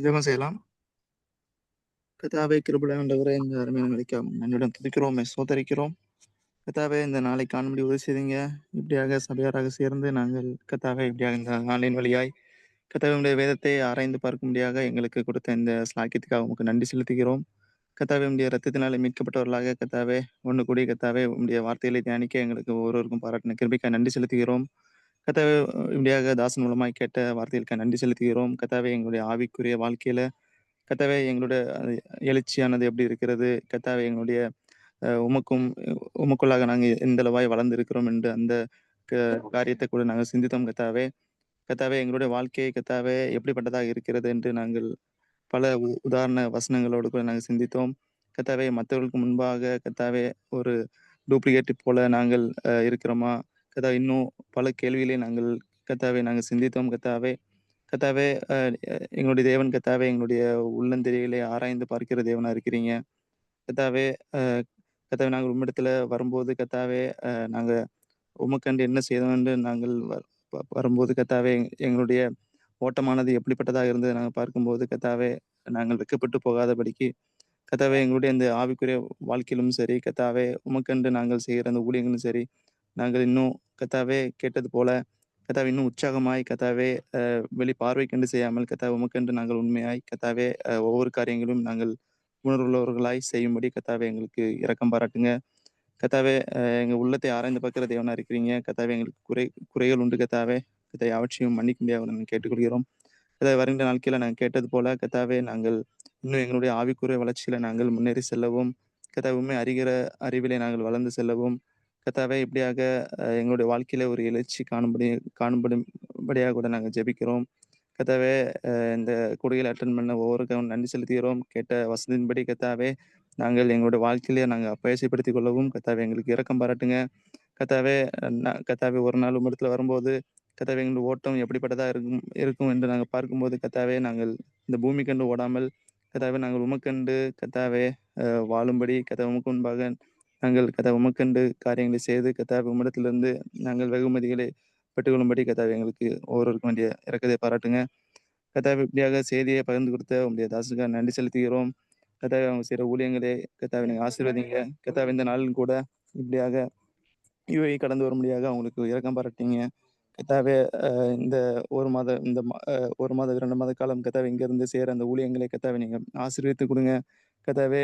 ஜெபம் செய்யலாம். கர்த்தாவே, கிருபையுள்ள ஆண்டவரே, இந்த அருமையான நாளைக்கு நன்றியுடன் துதிக்கிறோம், சோதரிக்கிறோம். கர்த்தாவே, இந்த நாளை காணும்படி உதவி செய்தீங்க. இப்படியாக சபையாராக சேர்ந்து நாங்கள் கர்த்தாவே இப்படியாக இந்த ஆன்லைன் வழியாய் கர்த்தாவே வேதத்தை ஆராய்ந்து பார்க்கும்படியாக எங்களுக்கு கொடுத்த இந்த ஸ்லாக்கியத்துக்காக உமக்கு நன்றி செலுத்துகிறோம். கர்த்தாவே, உம்முடைய ரத்தத்தினாலே மீட்கப்பட்டவர்களாக கர்த்தாவே ஒன்று கூடி கர்த்தாவே உம்முடைய வார்த்தைகளை தியானிக்க எங்களுக்கு ஒவ்வொருவருக்கும் பாராட்டின கிருபைக்காக நன்றி செலுத்துகிறோம். கர்த்தாவே, இப்படியாக தாசன் மூலமாய் கேட்ட வார்த்தைகளுக்கு நன்றி செலுத்துகிறோம். கர்த்தாவே, எங்களுடைய ஆவிக்குரிய வாழ்க்கையில கர்த்தாவே எங்களுடைய எழுச்சியானது எப்படி இருக்கிறது, கர்த்தாவே எங்களுடைய உமக்குள்ளாக நாங்கள் எந்த அளவாய் வளர்ந்திருக்கிறோம் என்று அந்த காரியத்தை கூட நாங்கள் சிந்தித்தோம். கர்த்தாவே எங்களுடைய வாழ்க்கை கர்த்தாவே எப்படிப்பட்டதாக இருக்கிறது என்று நாங்கள் பல உதாரண வசனங்களோடு கூட நாங்கள் சிந்தித்தோம். கர்த்தாவே, மற்றவர்களுக்கு முன்பாக கர்த்தாவே ஒரு டூப்ளிகேட் போல நாங்கள் இருக்கிறோமா, கர்த்தாவே இன்னும் பல கேள்விகளை நாங்கள் கர்த்தாவே நாங்கள் சிந்தித்தோம். கர்த்தாவே எங்களுடைய தேவன் கர்த்தாவே எங்களுடைய உள்ளந்தெரிகளை ஆராய்ந்து பார்க்கிற தேவனா இருக்கிறீங்க. கர்த்தாவே நாங்கள் உம்மிடத்துல வரும்போது கர்த்தாவே நாங்கள் உமக்கண்டு என்ன செய்தோம் என்று நாங்கள் வரும்போது கர்த்தாவே எங்களுடைய ஓட்டமானது எப்படிப்பட்டதாக இருந்தது நாங்கள் பார்க்கும்போது கர்த்தாவே நாங்கள் வெட்கப்பட்டு போகாதபடிக்கு கர்த்தாவே எங்களுடைய இந்த ஆவிக்குரிய வாழ்க்கையிலும் சரி, கர்த்தாவே உமக்கண்டு நாங்கள் செய்கிற அந்த ஊழியங்களும் சரி, நாங்கள் இன்னும் கர்த்தாவே கேட்டது போல கர்த்தாவே இன்னும் உற்சாகமாய் கர்த்தாவே வெளி பார்வை கண்டு செய்யாமல் கர்த்தாவே உமக்கென்று நாங்கள் உண்மையாய் கர்த்தாவே ஒவ்வொரு காரியங்களும் நாங்கள் உணர்வுள்ளவர்களாய் செய்யும்படி கர்த்தாவே எங்களுக்கு இரக்கம் பாராட்டுங்க. கர்த்தாவே, எங்கள் உள்ளத்தை ஆராய்ந்து பார்க்கிற தேவனா இருக்கிறீங்க. கர்த்தாவே, எங்களுக்கு குறைகள் உண்டு கர்த்தாவே. கர்த்தாவே, அவற்றையும் மன்னிக்க முடியாது நாங்கள் கேட்டுக்கொள்கிறோம். கர்த்தாவே, வருகின்ற நாட்களில் நாங்கள் கேட்டது போல கர்த்தாவே நாங்கள் இன்னும் எங்களுடைய ஆவிக்குரிய வளர்ச்சியில நாங்கள் முன்னேறி செல்லவும், கர்த்தாவே உண்மை அறிகிற அறிவிலே நாங்கள் வளர்ந்து செல்லவும், கர்த்தாவே இப்படியாக எங்களுடைய வாழ்க்கையில ஒரு எழுச்சி காணும்படியாக கூட நாங்கள் ஜெபிக்கிறோம். கர்த்தாவே, இந்த கூடுகையில் அட்டன் பண்ண ஒவ்வொருக்கும் நன்றி செலுத்துகிறோம். கேட்ட வசதியின்படி கர்த்தாவே நாங்கள் எங்களுடைய வாழ்க்கையிலே நாங்கள் அப்பயசப்படுத்திக் கொள்ளவும் கர்த்தாவே எங்களுக்கு இரக்கம் பாராட்டுங்க. கர்த்தாவே ஒரு நாள் உம்மிடத்துல வரும்போது கர்த்தாவே எங்களுடைய ஓட்டம் எப்படிப்பட்டதா இருக்கும் என்று நாங்கள் பார்க்கும்போது கர்த்தாவே நாங்கள் இந்த பூமி கண்டு ஓடாமல் கர்த்தாவே நாங்கள் உமக்கண்டு கர்த்தாவே வாழும்படி கர்த்தாவே உமக்கு முன்பாக நாங்கள் கர்த்தாவே உமக்கண்டு காரியங்களை செய்து கர்த்தாவே உம்மிடத்திலிருந்து நாங்கள் வெகுமதிகளை பெற்றுக்கொள்ளும்படி கர்த்தாவே எங்களுக்கு ஒவ்வொருவருக்கும் வேண்டிய இரக்கத்தை பாராட்டுங்க. கர்த்தாவே இப்படியாக செய்தியை பகிர்ந்து கொடுத்த உங்களுடைய தாசுக்காக நன்றி செலுத்துகிறோம். கர்த்தாவே அவங்க செய்கிற ஊழியங்களே கர்த்தாவே நீங்கள் ஆசீர்வதிங்க. கர்த்தாவே இந்த நாளிலும் கூட இப்படியாக யுஏஇ கடந்து வரும்படியாக அவங்களுக்கு இரக்கம் பாராட்டிங்க. கர்த்தாவே இந்த ஒரு மாதம் 2 மாத காலம் கர்த்தாவே இங்கிருந்து செய்கிற அந்த ஊழியங்களை கர்த்தாவே நீங்கள் ஆசீர்வதித்து கொடுங்க. கர்த்தாவே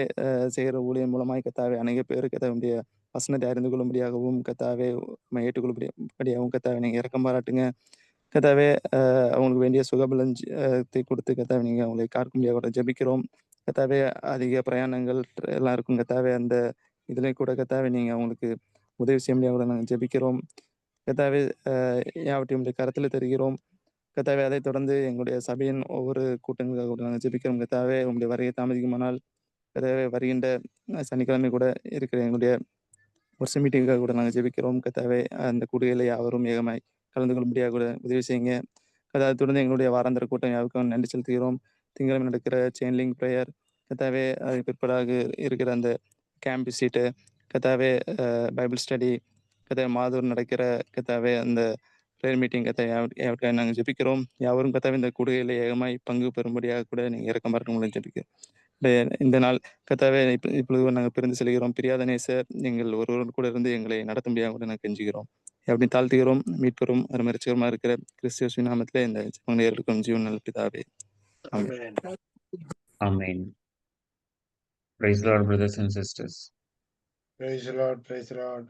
செய்கிற ஊழியம் மூலமாய் கர்த்தாவே அநேக பேர் கர்த்தாவுடைய வசனத்தை அறிந்து கொள்ளும்படியாகவும் கர்த்தாவே ஏற்றுக்கொள்ளும்படியாகவும் கர்த்தாவே நீங்கள் இரக்கம் பாராட்டுங்க. கர்த்தாவே அவங்களுக்கு வேண்டிய சுகபலத்தை கொடுத்து கர்த்தாவே நீங்கள் அவங்களை காக்கும்படியாக ஜெபிக்கிறோம். கர்த்தாவே அதிக பிரயாணங்கள் எல்லாம் இருக்கும் கர்த்தாவே அந்த இதில் கூட கர்த்தாவே நீங்கள் அவங்களுக்கு உதவி செய்ய முடியாத கூட நாங்கள் ஜெபிக்கிறோம். கர்த்தாவே யாவற்றையும் உங்களுடைய கரத்தில் தருகிறோம். கர்த்தாவே அதைத் தொடர்ந்து எங்களுடைய சபையின் ஒவ்வொரு கூட்டங்களுக்காக கூட நாங்கள் ஜெபிக்கிறோம். கர்த்தாவே உங்களுடைய வருகை தாமதிக்குமானால் கர்த்தாவே வருகின்ற சனிக்கிழமை கூட இருக்கிற எங்களுடைய வருஷ மீட்டிங்காக கூட நாங்கள் ஜெபிக்கிறோம். கர்த்தாவே அந்த கூடுகையில் யாவரும் ஏகமாய் கலந்து கொள்ளும்படியாக கூட உதவி செய்யுங்க. கர்த்தாவே தொடர்ந்து எங்களுடைய வாராந்திர கூட்டம் யாருக்கும் நன்றி செலுத்துகிறோம். திங்கட்கிழமை நடக்கிற செயின் லிங்க் பிரேயர் கர்த்தாவே அதுக்கு பிற்பாடாக இருக்கிற அந்த கேம்ப் சீட்டு கர்த்தாவே பைபிள் ஸ்டடி கர்த்தாவே மாதூர் நடக்கிற கர்த்தாவே அந்த ப்ரேயர் மீட்டிங் கர்த்தாவே நாங்கள் ஜெபிக்கிறோம். யாவரும் கர்த்தாவே இந்த கூடுகையில் ஏகமாய் பங்கு பெறும்படியாக கூட நீங்கள் இரக்கம் பாராட்டுங்களை ஜெபிக்கிறோம். இந்த நாள் கர்த்தாவே இப்பொழுது நாங்கள் பிரிந்து செல்கிறோம். பிரியாத நேசர் எங்கள் ஒருவரும் கூட இருந்து எங்களை நடத்த முடியாத கூட நாங்கள் கெஞ்சுகிறோம். அப்படி தாழ்த்துகிறோம். மீட்பெறும் அருமரிச்சகரமாக இருக்கிற கிறிஸ்துவின் நாமத்திலே இந்த ஜெபங்களை ஜீவன் நல்ல பிதாவே. Amen. Praise the Lord, brothers and sisters. Praise the Lord. Praise the Lord.